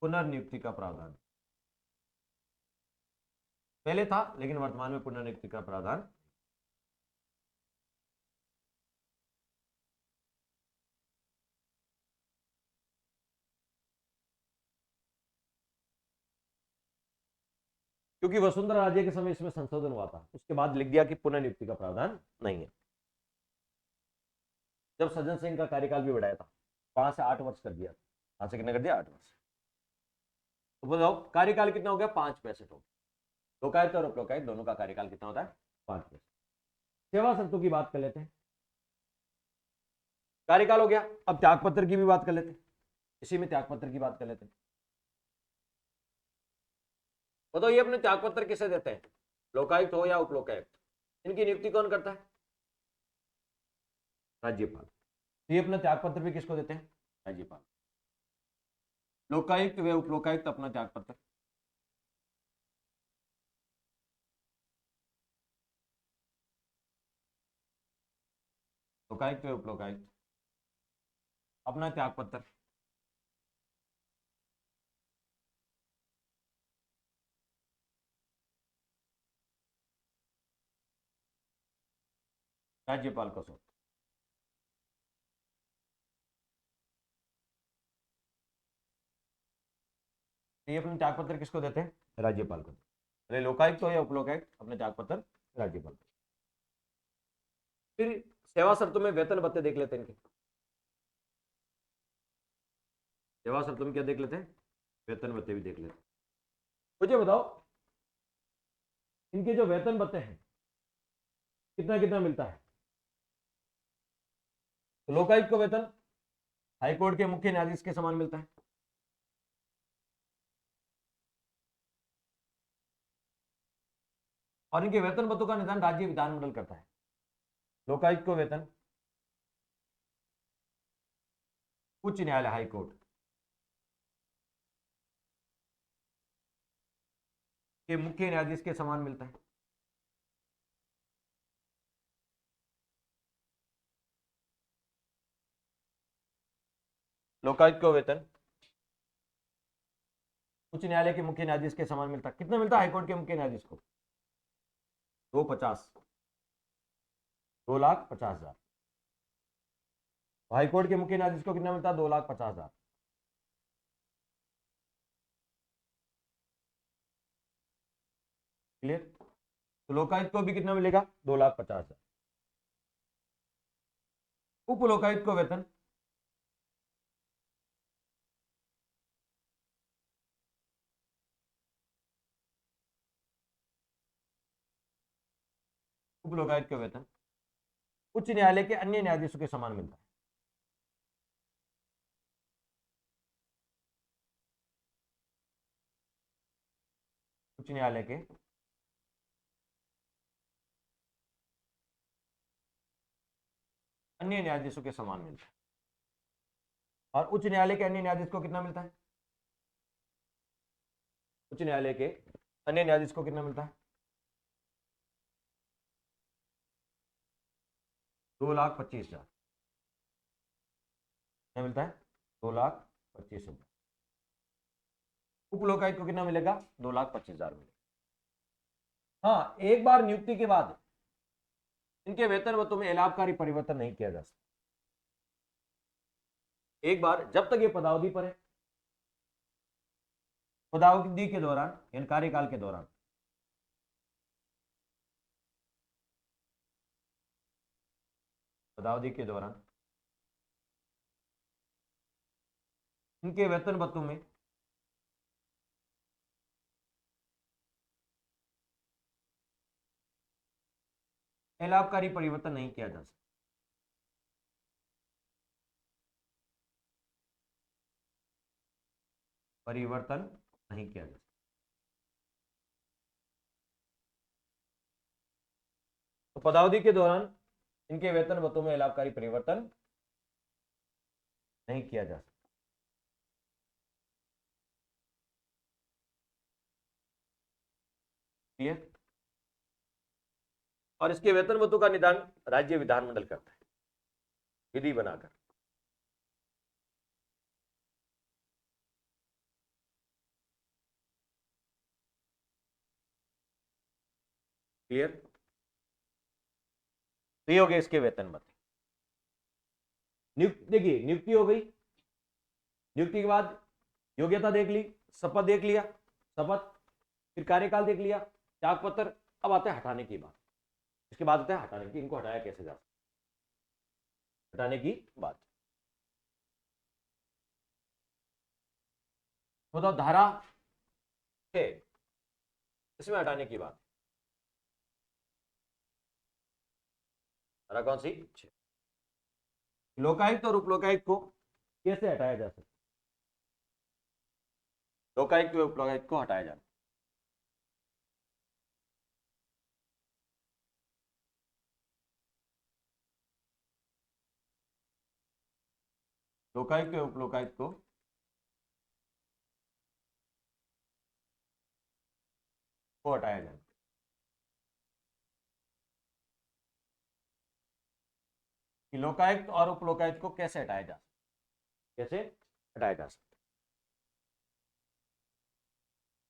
पुनर्नियुक्ति का प्रावधान पहले था, लेकिन वर्तमान में पुनर्नियुक्ति का प्रावधान। क्योंकि वसुंधरा राजे के समय इसमें संशोधन हुआ था, उसके बाद लिख दिया कि पुनर्नियुक्ति का प्रावधान नहीं है। जब सज्जन सिंह का कार्यकाल भी बढ़ाया था, 5 से 8 वर्ष कर दिया, 5 से कितना कर दिया, 8 वर्ष। तो बताओ कार्यकाल कितना हो गया, 5/65 हो गया। लोकायुक्त और उपलोकायुक्त दोनों का कार्यकाल कितना होता है, 5/65। सेवा शर्तों की बात कर लेते हैं, कार्यकाल हो गया। अब त्यागपत्र की भी बात कर लेते हैं, इसी में त्यागपत्र की बात कर लेते हैं। बताओ ये अपने त्यागपत्र किसे देते हैं, लोकायुक्त हो या उपलोकायुक्त, इनकी नियुक्ति कौन करता है, राज्यपाल। ये अपना त्यागपत्र भी किसको देते हैं, राज्यपाल। लोकायुक्त व उपलोकायुक्त अपना त्यागपत्र लोकायुक्त व उपलोकायुक्त अपना त्याग पत्र राज्यपाल को सौंप। ये अपने त्याग पत्र किसको देते हैं? राज्यपाल को। अरे लोकायुक्त हो या उपलोकायुक्त, अपने त्याग पत्र राज्यपाल को। फिर सेवा शर्तों में वेतन भत्ते देख लेते हैं इनके। सेवा शर्तों में क्या देख लेते हैं? वेतन भत्ते भी देख लेते हैं। मुझे बताओ इनके जो वेतन भत्ते हैं कितना कितना मिलता है? तो लोकायुक्त को वेतन हाईकोर्ट के मुख्य न्यायाधीश के समान मिलता है। और इनके वेतन भत्तों का निदान राज्य विधानमंडल करता है। लोकायुक्त को वेतन उच्च न्यायालय हाईकोर्ट के मुख्य न्यायाधीश के समान मिलता है। लोकायुक्त को वेतन उच्च न्यायालय के मुख्य न्यायाधीश के समान मिलता है। कितना मिलता है हाईकोर्ट के मुख्य न्यायाधीश को? 250, 2,50,000। हाईकोर्ट के मुख्य न्यायाधीश को कितना मिलता है? 2,50,000। क्लियर? तो लोकायुक्त को भी कितना मिलेगा? 2,50,000। उप लोकायुक्त को वेतन उप लोकायुक्त को वेतन उच्च न्यायालय के अन्य न्यायाधीशों के समान मिलता है। उच्च न्यायालय के अन्य न्यायाधीशों के समान मिलता है। और उच्च न्यायालय के अन्य न्यायाधीश को कितना मिलता है? उच्च न्यायालय के अन्य न्यायाधीश को कितना मिलता है? 2,25,000। क्या मिलता है? 2,25,000। उप लोकायुक्त को कितना मिलेगा? 2,25,000 मिलेगा। हाँ, एक बार नियुक्ति के बाद इनके वेतन वतों में लाभकारी परिवर्तन नहीं किया जा सकता। एक बार जब तक ये पदावधि पर है, पदावधि के दौरान यानी कार्यकाल के दौरान पदावधि के दौरान इनके वेतन भत्तों में लाभकारी परिवर्तन नहीं किया जा सकता। परिवर्तन नहीं किया जा सकता। तो पदावधि के दौरान इनके वेतन भत्तों में लाभकारी परिवर्तन नहीं किया जा सकता। क्लियर? और इसके वेतन भत्तों का निदान राज्य विधानमंडल करता है विधि बनाकर। क्लियर? तो ये हो गए इसके वेतन भत्ते। नियुक्ति देखिए, नियुक्ति हो गई। नियुक्ति के बाद योग्यता देख ली, शपथ देख लिया, शपथ, फिर कार्यकाल देख लिया, त्याग पत्र। अब आता है हटाने की बात। इसके बाद आता है हटाने की, इनको हटाया कैसे जा सकता, हटाने की बात। बताओ धारा 6 इसमें हटाने की बात। धारा कौन सी? 6। लोकायुक्त और उपलोकायुक्त को कैसे हटाया जा सकता? लोकायुक्त व उपलोकायुक्त को हटाया जाना। लोकायुक्त व उपलोकायुक्त को हटाया जाना। कि लोकायुक्त और उप लोकायुक्त को कैसे हटाया जा सकता, कैसे हटाया जा सकता।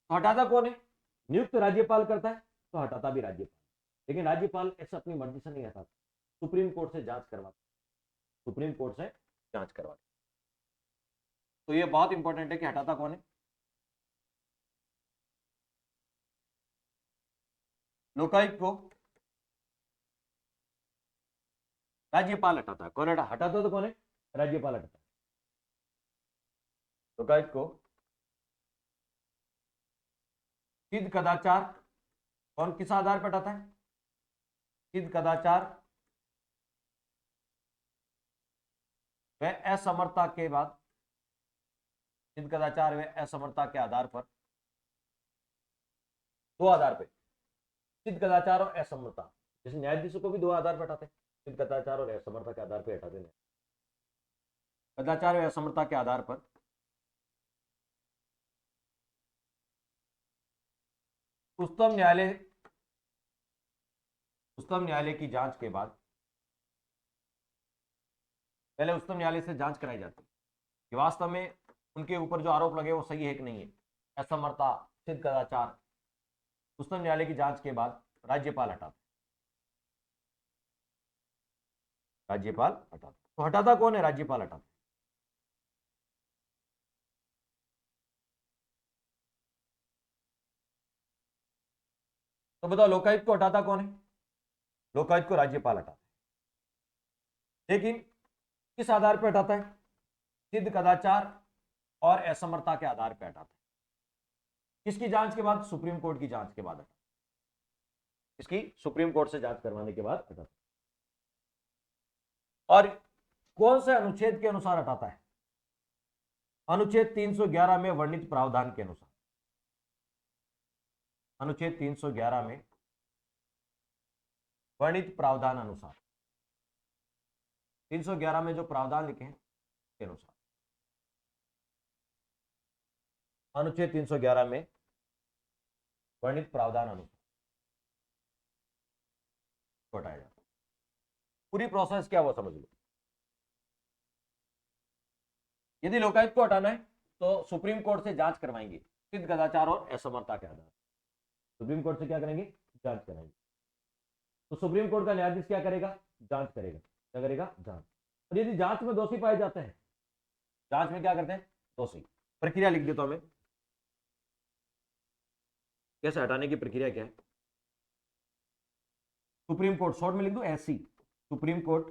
तो हटाता कौन है? नियुक्त राज्यपाल करता है, तो हटाता भी राज्यपाल। लेकिन राज्यपाल ऐसा अपनी मर्जी से नहीं हटाता, सुप्रीम कोर्ट से जांच करवाता, सुप्रीम कोर्ट से जांच करवाता। तो ये बहुत इंपॉर्टेंट है कि हटाता कौन है? लोकायुक्त को राज्यपाल हटाता है। कौन हटाता तो कौन है? राज्यपाल हटाता है। लोकायुक्त को सिद्ध कदाचार कौन किस आधार पर हटाता है? सिद्ध कदाचार व असमर्थता के बाद, सिद्ध कदाचार व असमर्थता के आधार पर, दो आधार पे, सिद्ध कदाचार और असमर्थता। जैसे न्यायाधीशों को भी दो आधार पर हटाते हैं, सिद्ध कदाचार और असमर्थता के आधार पर हटाते हैं। कदाचार व असमर्थता के आधार पर उच्चतम न्यायालय की जांच के बाद, पहले उच्चतम न्यायालय से जांच कराई जाती है कि वास्तव में उनके ऊपर जो आरोप लगे वो सही है कि नहीं है, असमर्थता, सिद्ध कदाचार। उच्चतम न्यायालय की जांच के बाद राज्यपाल हटाता, राज्यपाल हटाता। तो हटाता कौन है? राज्यपाल हटाता। तो बताओ लोकायुक्त को हटाता कौन है? लोकायुक्त को राज्यपाल हटाता है। लेकिन किस आधार पर हटाता है? सिद्ध कदाचार और असमर्थता के आधार पर हटाता है। किसकी जांच के बाद? सुप्रीम कोर्ट की जांच के बाद हटाता है। इसकी सुप्रीम कोर्ट से जांच करवाने के बाद हटाता है। और कौन से अनुच्छेद के अनुसार हटाता है? अनुच्छेद 311 में वर्णित प्रावधान के अनुसार। अनुच्छेद 311 में वर्णित प्रावधान अनुसार, 311 में जो प्रावधान लिखे हैं के अनुसार, अनुच्छेद 311 में वर्णित प्रावधान अनुसार हटाया जाता है। पूरी प्रोसेस क्या वो समझ लो। यदि लोकायुक्त को हटाना है तो सुप्रीम कोर्ट से जांच करवाएंगे सिद्ध कदाचार और असमर्थता के आधार। सुप्रीम कोर्ट से क्या करेंगे? जांच कराएंगे। तो सुप्रीम कोर्ट का न्यायाधीश क्या करेगा? जांच करेगा। क्या करेगा? जांच। और यदि जांच में दोषी पाए जाते हैं, जांच में क्या करते हैं? दोषी। प्रक्रिया लिख देता हूं मैं, कैसे हटाने की प्रक्रिया क्या है। सुप्रीम कोर्ट, शॉर्ट में लिख दो एससी, सुप्रीम कोर्ट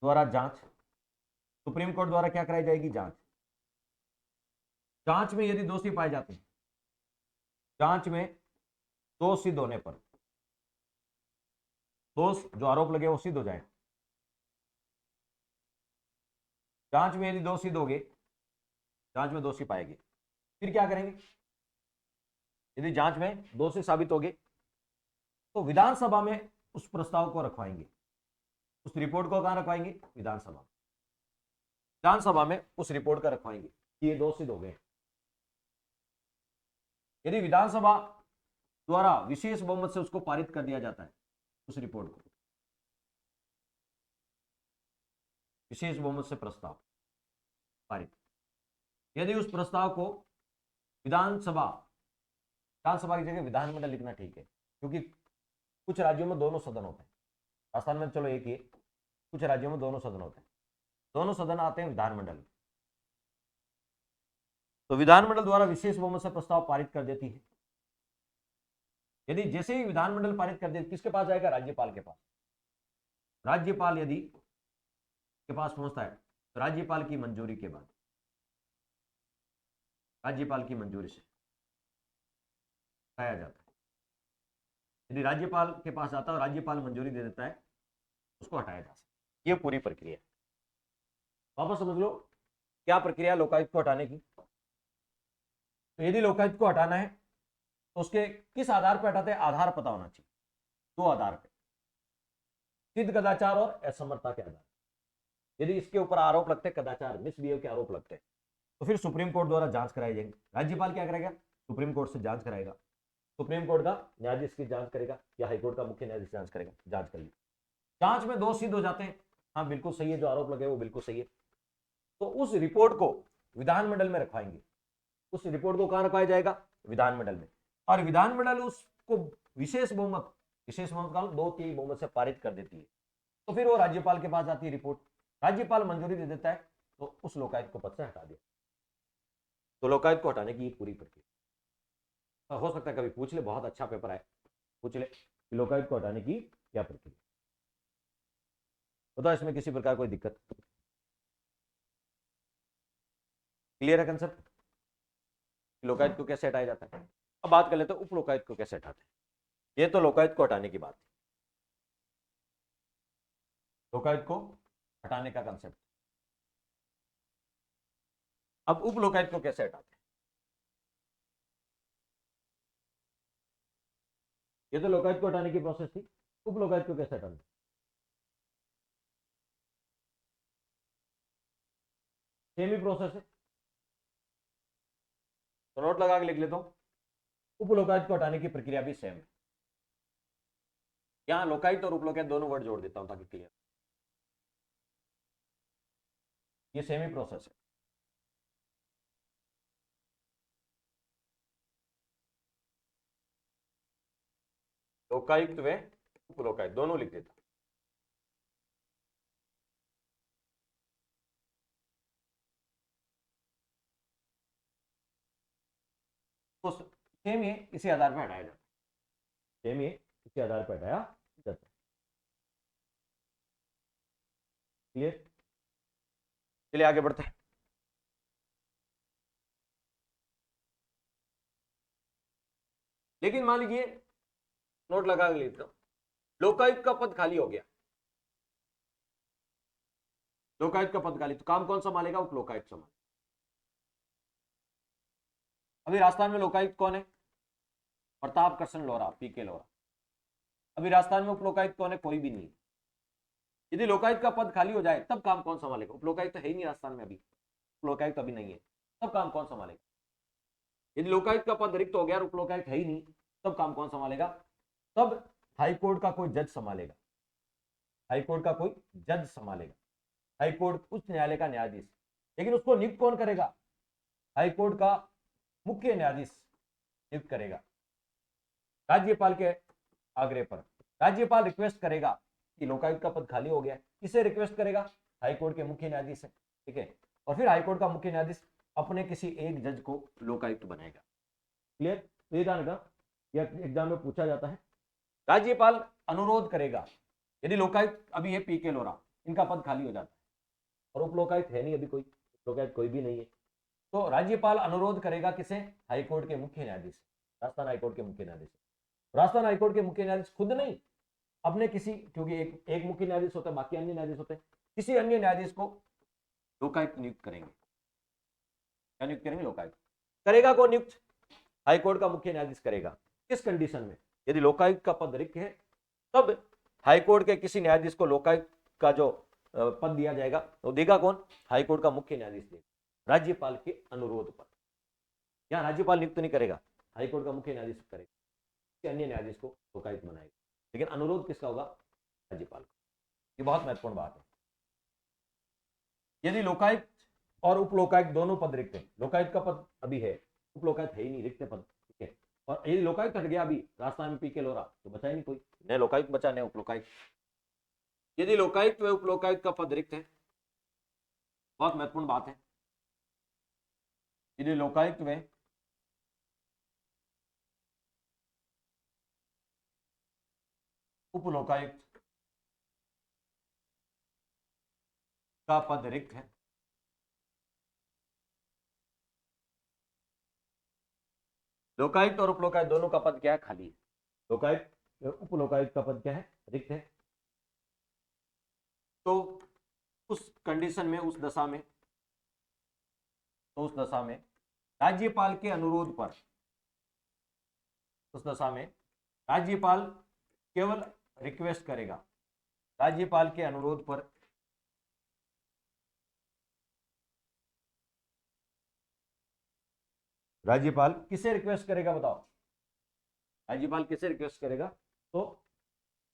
द्वारा जांच। सुप्रीम कोर्ट द्वारा क्या कराई जाएगी? जांच। जांच में यदि दोषी पाए जाते हैं, जांच में दोष सिद्ध होने पर, दोष जो आरोप लगे वो सिद्ध हो जाए, जांच में यदि दोष सिद्ध हो गए, जांच में दोषी पाएंगे, फिर क्या करेंगे? यदि जांच में दोषी साबित हो गए तो विधानसभा में उस प्रस्ताव को रखवाएंगे। उस रिपोर्ट को कहां रखवाएंगे? विधानसभा। विधानसभा में उस रिपोर्ट का रखवाएंगे कि ये दोष सिद्ध हो गए। यदि विधानसभा द्वारा विशेष बहुमत से उसको पारित कर दिया जाता है, उस रिपोर्ट को, विशेष बहुमत से प्रस्ताव पारित, यदि उस प्रस्ताव को विधानसभा की जगह विधानमंडल लिखना ठीक है, क्योंकि कुछ राज्यों में दोनों सदन होते हैं। राजस्थान में चलो एक ही, कुछ राज्यों में दोनों सदन होते हैं, दोनों सदन आते हैं विधानमंडल। तो विधानमंडल द्वारा विशेष बहुमत से प्रस्ताव पारित कर देती है। यदि जैसे ही विधानमंडल पारित कर दे, किसके पास जाएगा? राज्यपाल के पास। राज्यपाल यदि के पास पहुंचता है तो राज्यपाल की मंजूरी के बाद, राज्यपाल की मंजूरी से हटाया जाता है। यदि राज्यपाल के पास आता है और राज्यपाल मंजूरी दे देता है, उसको हटाया जा सकता है। ये पूरी प्रक्रिया। वापस समझ लो क्या प्रक्रिया लोकायुक्त को हटाने की। तो यदि लोकायुक्त को हटाना है तो उसके किस आधार पर हटाते हैं? आधार पता होना चाहिए। दो आधार पे, सिद्ध कदाचार और असमर्थता के आधार। यदि इसके ऊपर आरोप लगते हैं, कदाचार, मिसबिहेव के आरोप लगते हैं, तो फिर सुप्रीम कोर्ट द्वारा जांच कराई जाएगी। राज्यपाल क्या करेगा? सुप्रीम कोर्ट से जांच कराएगा। सुप्रीम कोर्ट का न्यायाधीश की जांच करेगा या हाईकोर्ट का मुख्य न्यायाधीश जांच करेगा, जांच करेगी। जांच में दोष सिद्ध हो जाते हैं, हाँ बिल्कुल सही है, जो आरोप लगे वो बिल्कुल सही है, तो उस रिपोर्ट को विधानमंडल में रखवाएंगे। उस रिपोर्ट को कहां रखवाया जाएगा? विधानमंडल में। और विधानमंडल उसको विशेष बहुमत का 2/3 बहुमत से पारित कर देती है। तो फिर वो राज्यपाल के पास जाती है रिपोर्ट, राज्यपाल मंजूरी दे देता है, तो उस लोकायुक्त को पद से हटा दिया। तो लोकायुक्त को हटाने की ये पूरी प्रक्रिया। हो सकता है कभी पूछ ले, बहुत अच्छा पेपर है, पूछ ले कि लोकायुक्त को हटाने की क्या प्रक्रिया। बताओ इसमें किसी प्रकार कोई दिक्कत? क्लियर है कंसेप्ट? लोकायुक्त को कैसे हटाया जाता है? अब बात कर लेते हैं उप लोकायुक्त को कैसे हटाते हैं। ये तो लोकायुक्त को हटाने की बात है, लोकायुक्त को हटाने का कंसेप्ट। अब उप लोकायुक्त को कैसे हटाते हैं? ये तो लोकायुक्त को हटाने की प्रोसेस थी, उप लोकायुक्त को कैसे हटाना? सेम ही प्रोसेस है, तो नोट लगा के लिख लेता हूं, उप लोकायुक्त को हटाने की प्रक्रिया भी सेम है। यहां लोकायुक्त और उप लोकायुक्त दोनों वर्ड जोड़ देता हूं ताकि क्लियर, ये सेम ही प्रोसेस है। लोकायुक्त व उप लोकायुक्त दोनों लिख देता हूं। तो सेम ये इसी आधार पर हटाया जाता है, सेम ये इसी आधार पर हटाया जाता है। क्लियर? चलिए आगे बढ़ते हैं। लेकिन मान लीजिए, नोट लगा के लेता हूं, लोकायुक्त का पद खाली हो गया, लोकायुक्त का पद खाली, तो काम कौन संभालेगा? उप लोकायुक्त संभालेगा। अभी राजस्थान में लोकायुक्त कौन है? प्रताप कृष्ण लोहरा, पीके लोहरा। अभी राजस्थान में उप लोकायुक्त कौन है? कोई भी नहीं। यदि लोकायुक्त का पद खाली हो जाए तब काम कौन संभालेगा? उप लोकायुक्त तो है ही नहीं राजस्थान में, अभी उप लोकायुक्त अभी नहीं है, तब काम कौन संभालेगा? यदि लोकायुक्त का पद रिक्त हो गया और उप लोकायुक्त है ही नहीं, तब काम कौन संभालेगा? तब हाईकोर्ट का कोई जज संभालेगा, हाईकोर्ट का कोई जज संभालेगा, हाईकोर्ट उच्च न्यायालय का न्यायाधीश। लेकिन उसको नियुक्त कौन करेगा? हाईकोर्ट का मुख्य न्यायाधीश नियुक्त करेगा, राज्यपाल के आग्रह पर। राज्यपाल रिक्वेस्ट करेगा कि लोकायुक्त का पद खाली हो गया, किसे रिक्वेस्ट करेगा? हाईकोर्ट के मुख्य न्यायाधीश है, ठीक है। और फिर हाईकोर्ट का मुख्य न्यायाधीश अपने किसी एक जज को लोकायुक्त बनाएगा। क्लियर? तो ये ध्यान रखना, यह एग्जाम में पूछा जाता है। राज्यपाल अनुरोध करेगा, यदि लोकायुक्त अभी है पीके लोहरा, इनका पद खाली हो जाता है और उप लोकायुक्त है नहीं, अभी कोई लोकायुक्त कोई भी नहीं है, तो राज्यपाल अनुरोध करेगा किसे? हाईकोर्ट के मुख्य न्यायाधीश, राजस्थान हाईकोर्ट के मुख्य न्यायाधीश। राजस्थान हाईकोर्ट के मुख्य न्यायाधीश खुद नहीं, अपने किसी, क्योंकि एक मुख्य न्यायाधीश होता है, बाकी अन्य न्यायाधीश होते हैं, किसी अन्य न्यायाधीश को लोकायुक्त नियुक्त करेंगे। क्या नियुक्त करेंगे? लोकायुक्त। करेगा कौन नियुक्त? हाईकोर्ट का मुख्य न्यायाधीश करेगा। किस कंडीशन में? यदि लोकायुक्त का पद रिक्त है तब हाईकोर्ट के किसी न्यायाधीश को लोकायुक्त का जो पद दिया जाएगा, तो देगा कौन? हाईकोर्ट का मुख्य न्यायाधीश देगा, राज्यपाल के अनुरोध पर। यहां राज्यपाल नियुक्त नहीं करेगा, हाईकोर्ट का मुख्य न्यायाधीश करेगा, किसी अन्य न्यायाधीश को लोकायुक्त बनाएगा, लेकिन अनुरोध किसका होगा? राज्यपाल का। ये बहुत महत्वपूर्ण बात है। यदि लोकायुक्त और उप लोकायुक्त दोनों पद रिक्त हैं, लोकायुक्त का पद अभी है, उप लोकायुक्त है ही नहीं, रिक्त पद, ठीक है। और यदि लोकायुक्त हट गया अभी राजस्थान में पीके लोहरा, तो बचा ही नहीं कोई, न लोकायुक्त बचा न उप लोकायुक्त। यदि लोकायुक्त व उप लोकायुक्त का पद रिक्त है, बहुत महत्वपूर्ण बात है, यदि लोकायुक्त व उप लोकायुक्त का पद रिक्त है, लोकायुक्त और उप लोकायुक्त दोनों का पद क्या है? खाली है। लोकायुक्त उप लोकायुक्त का पद क्या है? रिक्त है। तो उस कंडीशन में, उस दशा में, तो उस दशा में राज्यपाल के अनुरोध पर, उस दशा में राज्यपाल केवल रिक्वेस्ट करेगा, राज्यपाल के अनुरोध पर राज्यपाल किसे रिक्वेस्ट करेगा? बताओ, राज्यपाल किसे रिक्वेस्ट करेगा? तो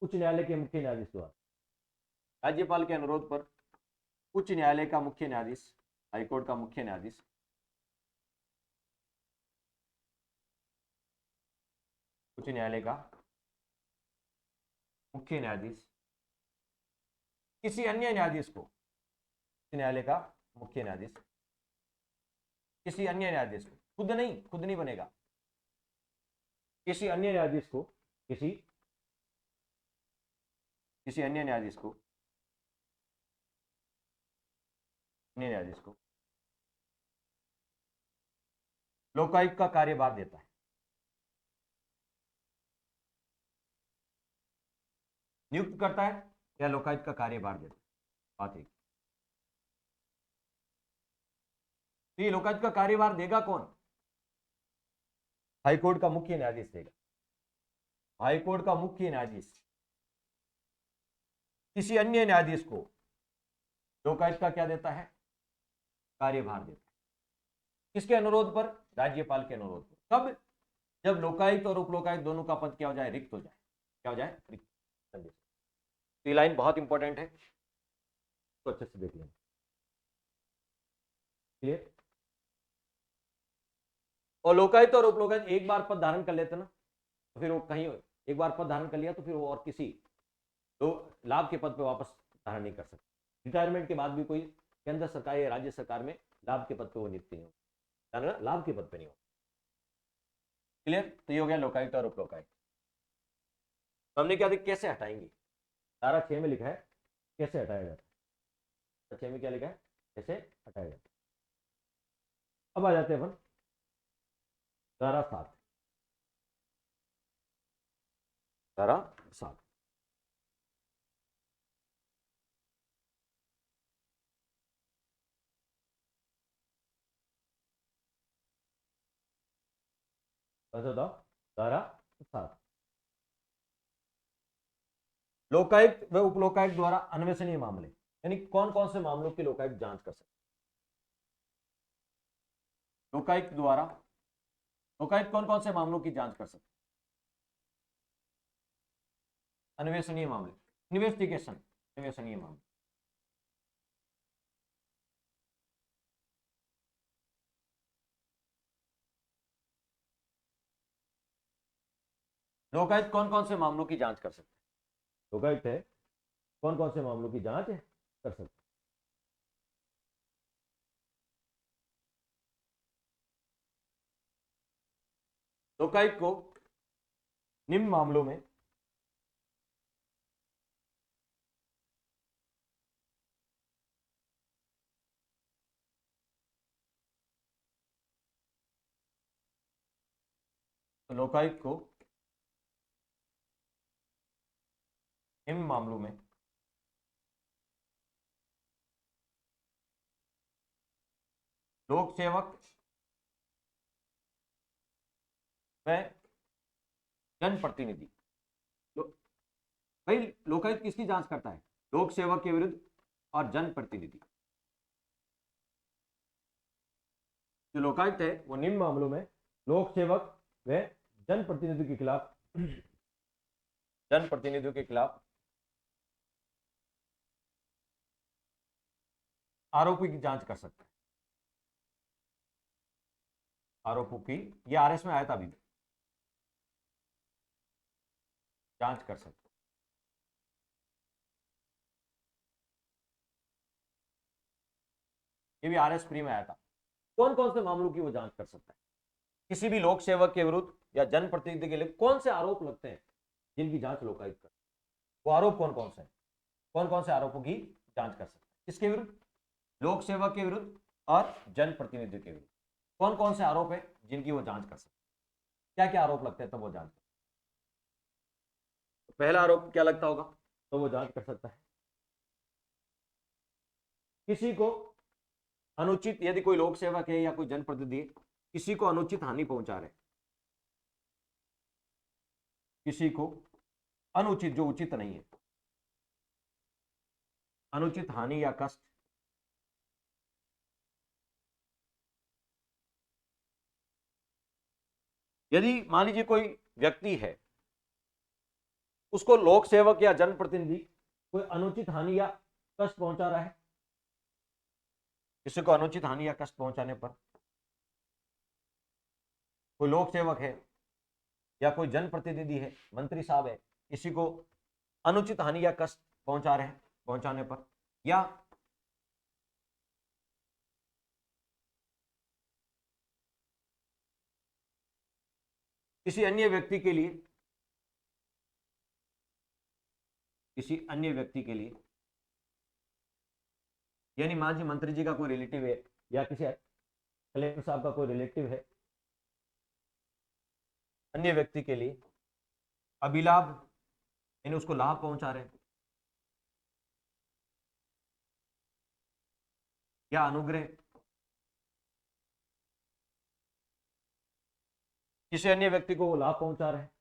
उच्च न्यायालय के मुख्य न्यायाधीश द्वारा। राज्यपाल के अनुरोध पर उच्च न्यायालय का मुख्य न्यायाधीश, हाईकोर्ट का मुख्य न्यायाधीश, उच्च न्यायालय का मुख्य न्यायाधीश किसी अन्य न्यायाधीश को, उच्च न्यायालय का मुख्य न्यायाधीश किसी अन्य न्यायाधीश को, खुद नहीं बनेगा, किसी अन्य न्यायाधीश को, किसी अन्य न्यायाधीश को, अन्य न्यायाधीश को लोकायुक्त का कार्यभार देता है। नियुक्त करता है या लोकायुक्त का कार्यभार देता है, बात एक। तो ये लोकायुक्त का कार्यभार देगा कौन? हाईकोर्ट का मुख्य न्यायाधीश देगा। हाईकोर्ट का मुख्य न्यायाधीश किसी अन्य न्यायाधीश को लोकायुक्त का क्या देता है? कार्यभार देता है। किसके अनुरोध पर? राज्यपाल के अनुरोध पर। कब? जब लोकायुक्त और उपलोकायुक्त दोनों का पद क्या हो जाए? रिक्त हो जाए। क्या हो जाए? रिक्त। तो ये लाइन बहुत इंपॉर्टेंट है, तो अच्छे से देख लेंगे। क्लियर? और लोकायुक्त और उपलोकायुक्त एक बार पद धारण कर लेते ना, तो फिर वो कहीं एक बार पद धारण कर लिया तो फिर वो और किसी तो लाभ के पद पे वापस धारण नहीं कर सकते। रिटायरमेंट के बाद भी कोई केंद्र सरकार या राज्य सरकार में लाभ के पद पे वो नियुक्त नहीं हो, लाभ के पद पे नहीं हो। क्लियर? तो ये हो गया लोकायुक्त और उपलोकायुक्त। तो हमने क्या देखा, कैसे हटाएंगे? धारा 6 में लिखा है कैसे हटाया जाता है। 6 में क्या लिखा है? कैसे हटाया जाता है। अब आ जाते हैं अपन धारा 7। धारा 7 बताओ। धारा 7 लोकायुक्त व उपलोकायुक्त द्वारा अन्वेषणीय मामले, यानी कौन कौन से मामलों की लोकायुक्त जांच कर सकते? लोकायुक्त द्वारा लोकायुक्त कौन कौन से मामलों की जांच कर सकते? अन्वेषणीय मामले, इन्वेस्टिगेशन, अन्वेषणीय मामले। लोकायुक्त कौन कौन से मामलों की जांच कर सकते हैं? लोकायुक्त है कौन कौन से मामलों की जांच कर सकते हैं? लोकायुक्त को निम्न मामलों में तो लोकायुक्त को निम्न मामलों में लोक सेवक व जनप्रतिनिधि, भाई लोकायुक्त किसकी जांच करता है? लोक सेवक के विरुद्ध और जनप्रतिनिधि। जो लोकायुक्त है वो निम्न मामलों में लोक सेवक व जनप्रतिनिधि के खिलाफ जनप्रतिनिधियों के खिलाफ आरोपी की जांच कर सकता है। आरोपों की, ये आरएस में आया था अभी, जांच कर सकते। ये भी आरएस प्री में आया था। कौन कौन से मामलों की वो जांच कर सकता है? किसी भी लोक सेवक के विरुद्ध या जनप्रतिनिधि के लिए कौन से आरोप लगते हैं जिनकी जांच लोकायुक्त कर, वो आरोप कौन कौन से हैं? कौन कौन से आरोपों की जांच कर सकता है? किसके विरुद्ध? लोक सेवक के विरुद्ध और जनप्रतिनिधि के विरुद्ध। कौन कौन से आरोप है जिनकी वो जांच कर सकते हैं? क्या क्या आरोप लगते हैं तब वो जांच कर? पहला आरोप क्या लगता होगा तो वो जांच कर सकता है? किसी को अनुचित, यदि कोई लोक सेवक है या कोई जनप्रतिनिधि किसी को अनुचित हानि पहुंचा रहे, किसी को अनुचित, जो उचित नहीं है, अनुचित हानि या कष्ट यदि मान लीजिए कोई व्यक्ति है उसको लोक सेवक या जनप्रतिनिधि कोई अनुचित हानि या कष्ट पहुंचा रहा है, किसी को अनुचित हानि या कष्ट पहुंचाने पर, कोई लोक सेवक है या कोई जनप्रतिनिधि है, मंत्री साहब है, किसी को अनुचित हानि या कष्ट पहुंचा रहे हैं, पहुंचाने पर, या किसी अन्य व्यक्ति के लिए, किसी अन्य व्यक्ति के लिए, यानी मान जी मंत्री जी का कोई रिलेटिव है या किसी कलेक्टर साहब का कोई रिलेटिव है, अन्य व्यक्ति के लिए अभिलाभ, यानी उसको लाभ पहुंचा रहे हैं, या अनुग्रह, किसी अन्य व्यक्ति को वो लाभ पहुंचा रहे हैं,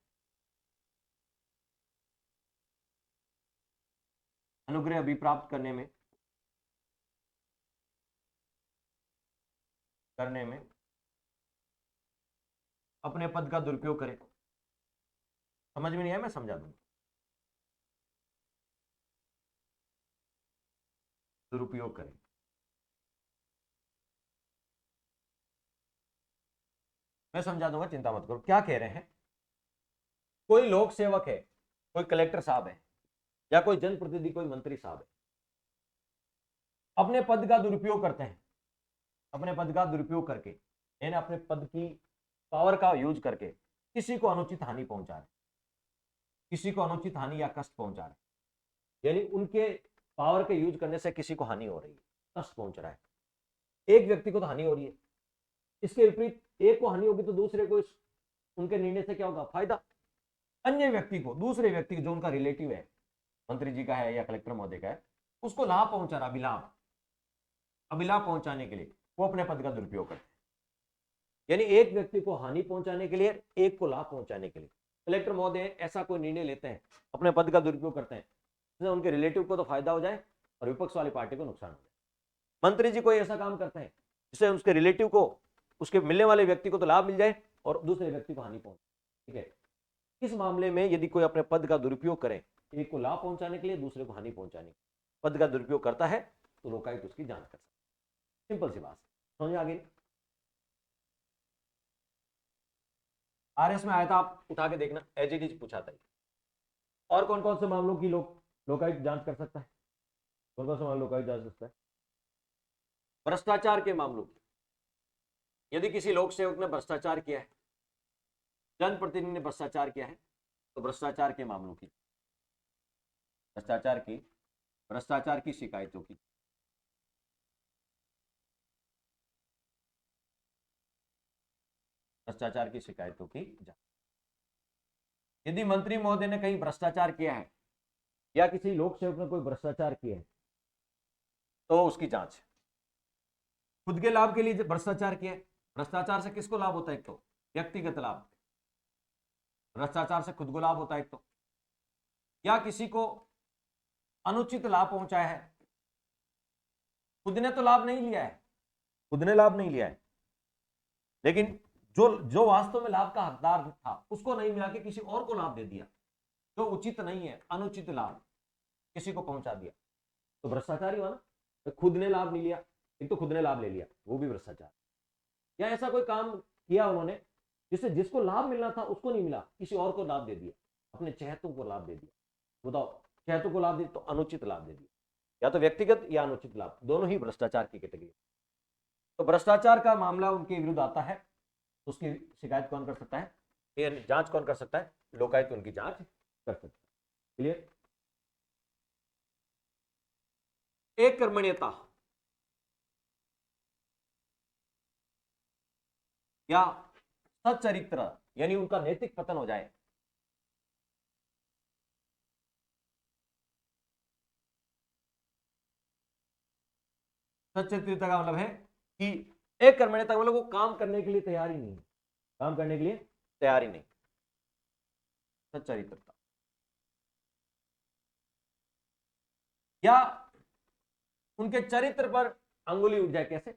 अनुग्रह अभिप्राप्त करने में अपने पद का दुरुपयोग करें। समझ में नहीं आया, मैं समझा दूंगा। दुरुपयोग करें, मैं समझा दूंगा, चिंता मत करो। क्या कह रहे हैं, कोई लोक सेवक है, कोई कलेक्टर साहब है या कोई जनप्रतिनिधि, कोई मंत्री साहब है, अपने पद का दुरुपयोग करते हैं, अपने पद का दुरुपयोग करके, यानी अपने पद की पावर का यूज करके किसी को अनुचित हानि पहुंचा रहे, किसी को अनुचित हानि या कष्ट पहुंचा रहे, यानी उनके पावर के यूज करने से किसी को हानि हो रही है, कष्ट पहुंच रहा है। एक व्यक्ति को तो हानि हो रही है, इसके विपरीत एक को हानि होगी तो दूसरे को उनके निर्णय से क्या होगा, फायदा। अन्य व्यक्ति को, दूसरे व्यक्ति जो उनका रिलेटिव है, मंत्री जी का है या कलेक्टर महोदय का है, उसको लाभ पहुंचा रहा, अभिलाभ, अभिलाभ पहुंचाने के लिए वो अपने पद का दुरुपयोग करते हैं। यानी एक व्यक्ति को हानि पहुंचाने के लिए, एक को लाभ पहुंचाने के लिए कलेक्टर महोदय ऐसा कोई निर्णय लेते हैं, अपने पद का दुरुपयोग करते हैं, जिससे उनके रिलेटिव को तो फायदा हो जाए और विपक्ष वाली पार्टी को नुकसान हो जाए। मंत्री जी कोई ऐसा काम करते हैं जिससे उसके रिलेटिव को, उसके मिलने वाले व्यक्ति को तो लाभ मिल जाए और दूसरे व्यक्ति को हानि पहुंचे। ठीक है, इस मामले में यदि कोई अपने पद का दुरुपयोग करे, एक को लाभ पहुंचाने के लिए, दूसरे को हानि पहुंचाने के लिए पद का दुरुपयोग करता है, तो लोकायुक्त उसकी जांच कर सकता है। सिंपल सी बात, समझ आ गई। आरएस में आया था, आप उठा के देखना, एज इट इज पूछा था। और कौन कौन से मामलों की लोकायुक्त जांच कर सकता है, कौन कौन से मामले लोकायुक्त जांच सकता है? भ्रष्टाचार के मामलों की, यदि किसी लोक सेवक ने भ्रष्टाचार किया है, जनप्रतिनिधि ने भ्रष्टाचार किया है, तो भ्रष्टाचार के मामलों की, भ्रष्टाचार की शिकायतों की, भ्रष्टाचार की शिकायतों की जांच। यदि मंत्री महोदय ने कहीं भ्रष्टाचार किया है या किसी लोक सेवक ने कोई भ्रष्टाचार किया है, तो उसकी जांच। खुद के लाभ के लिए भ्रष्टाचार किया है, भ्रष्टाचार से किसको लाभ होता है? एक तो व्यक्तिगत लाभ, भ्रष्टाचार से खुद को लाभ होता है एक तो, या किसी को अनुचित लाभ पहुंचाया है, खुद ने तो लाभ नहीं लिया है, खुद ने लाभ नहीं लिया है, लेकिन जो जो वास्तव में लाभ का हकदार था उसको नहीं मिला के किसी और को लाभ दे दिया, जो उचित नहीं है, अनुचित लाभ किसी को पहुंचा दिया, तो भ्रष्टाचार ही हुआ ना। तो खुद ने लाभ नहीं लिया, एक तो खुद ने लाभ ले लिया, वो भी भ्रष्टाचार। या ऐसा कोई काम किया उन्होंने जिससे जिसको लाभ मिलना था उसको नहीं मिला, किसी और को लाभ दे दिया, अपने चहेतों को लाभ दे दिया। बताओ, चहेतों को लाभ दे तो अनुचित लाभ दे दिया, या तो व्यक्तिगत या अनुचित लाभ, दोनों ही भ्रष्टाचार की कैटेगरी। तो भ्रष्टाचार का मामला उनके विरुद्ध आता है, तो उसकी शिकायत कौन कर सकता है, जांच कौन कर सकता है? लोकायुक्त उनकी जांच कर सकता है। क्लियर? एक कर्मण्यता या सच्चरित्र, यानी उनका नैतिक पतन हो जाए, सच्चरित्रता का मतलब है कि एक कर्मण्यता मतलब वो काम करने के लिए तैयार ही नहीं, काम करने के लिए तैयार ही नहीं, सच्चरित्रता। या उनके चरित्र पर अंगुली उठ जाए। कैसे?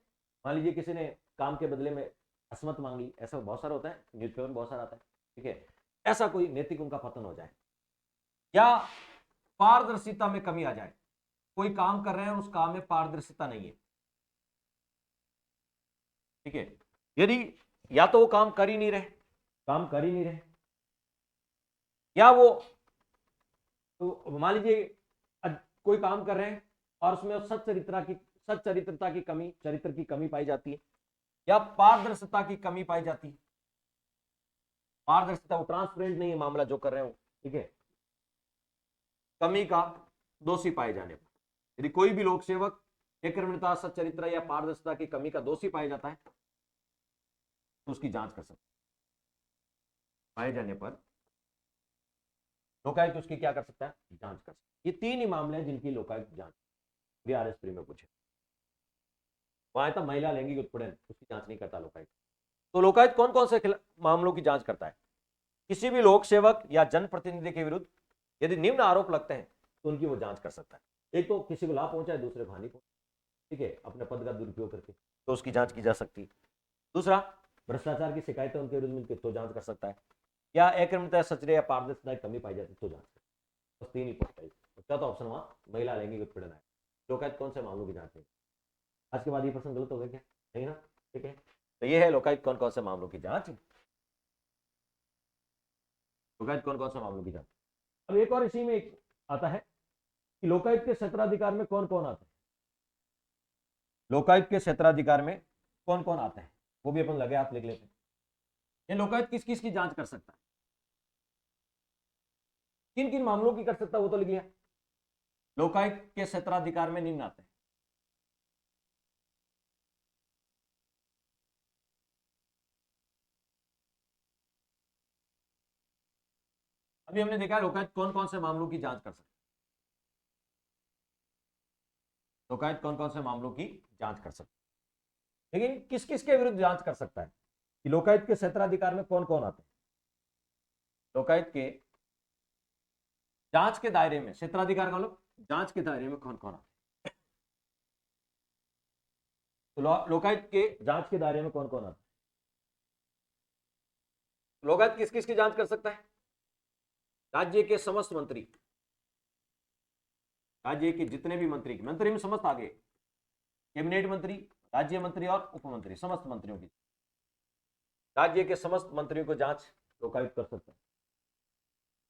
मान लीजिए किसी ने काम के बदले में असमत मांग ली, ऐसा बहुत सारा होता है, न्यूज़पेपर में बहुत सारा आता है, ठीक है, ऐसा कोई नैतिक उनका पतन हो जाए। या पारदर्शिता में कमी आ जाए, कोई काम कर रहे हैं और उस काम में पारदर्शिता नहीं है, ठीक है, यदि या तो वो काम कर ही नहीं रहे, या वो तो मान लीजिए कोई काम कर रहे हैं और उसमें सच्चरित्रता की कमी, चरित्र की कमी पाई जाती है, या पारदर्शिता की कमी पाई जाती है, पारदर्शिता, वो ट्रांसपेरेंट नहीं है मामला जो कर रहे हो, ठीक है, कमी का दोषी पाए जाने पर, यदि कोई भी लोक सेवक एकर्मण्यता, सच्चरित्र या पारदर्शिता की कमी का दोषी पाया जाता है तो उसकी जांच कर सकते, पाए जाने पर लोकायुक्त उसकी क्या कर सकता है, जांच कर सकता है। ये 3 ही मामले हैं जिनकी लोकायुक्त जांच आरएस प्री में पूछे, वहां था महिला लैंगिक उत्पीड़न, उसकी जांच नहीं करता लोकायुक्त। तो लोकायुक्त कौन कौन से मामलों की जांच करता है, किसी भी लोक सेवक या जनप्रतिनिधि के विरुद्ध यदि निम्न आरोप लगते हैं तो उनकी वो जांच कर सकता है। एक तो किसी को लाभ पहुंचा है, दूसरे को हानि पहुंचा, ठीक है, अपने पद का दुरुपयोग करके, तो उसकी जांच की जा सकती है। दूसरा, भ्रष्टाचार की शिकायतें उनके विरुद्ध मिलती तो जांच कर सकता है, या एकर्मण्यता, सच्चरित्र या पारदर्शिता की कमी पाई जाती तो जांच कर, बस 3 ही पॉइंट है। चौथा ऑप्शन वहां महिला लैंगिक उत्पीड़न है। लोकायुक्त कौन से मामलों की जांच है, आज के बाद ये प्रश्न गलत हो गया क्या, नहीं ना, ठीक है। तो ये है लोकायुक्त कौन कौन से मामलों की जांच, लोकायुक्त कौन कौन से मामलों की जांच। अब एक और इसी में एक आता है कि लोकायुक्त के क्षेत्राधिकार में कौन कौन आते हैं, लोकायुक्त के क्षेत्राधिकार में कौन कौन आते हैं, वो भी अपन लगे हाथ लिख लेते हैं। ये लोकायुक्त किस किस की जांच कर सकता है, किन किन मामलों की कर सकता है वो तो लिख लिया। लोकायुक्त के क्षेत्राधिकार में निम्न आते हैं, अभी हमने देखा लोकायुक्त कौन कौन से मामलों की जांच कर सकता है, लोकायुक्त कौन कौन से मामलों की जांच कर सकता है, लेकिन किस किस के विरुद्ध जांच कर सकता है, कि लोकायुक्त के क्षेत्राधिकार में कौन कौन आते हैं, लोकायुक्त के जांच के दायरे में, क्षेत्राधिकार का मतलब जांच के दायरे में कौन कौन आते हैं, तो लोकायुक्त के जांच के दायरे में कौन कौन आता है, लोकायुक्त किस किस की जांच कर सकता है, राज्य के समस्त मंत्री, राज्य के जितने भी मंत्री में समस्त आगे, कैबिनेट मंत्री, राज्य मंत्री और उप मंत्री, समस्त मंत्रियों की, राज्य के समस्त मंत्रियों को जांच लोकायुक्त कर सकता है।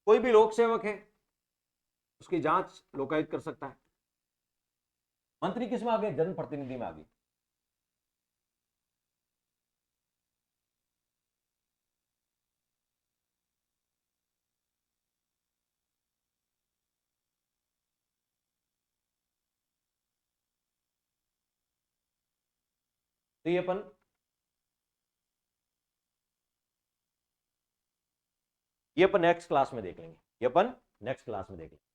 कोई भी लोक सेवक है उसकी जांच लोकायुक्त कर सकता है। मंत्री किस में आगे, जनप्रतिनिधि में आगे, तो ये अपन नेक्स्ट क्लास में देख लेंगे, ये अपन नेक्स्ट क्लास में देख लेंगे।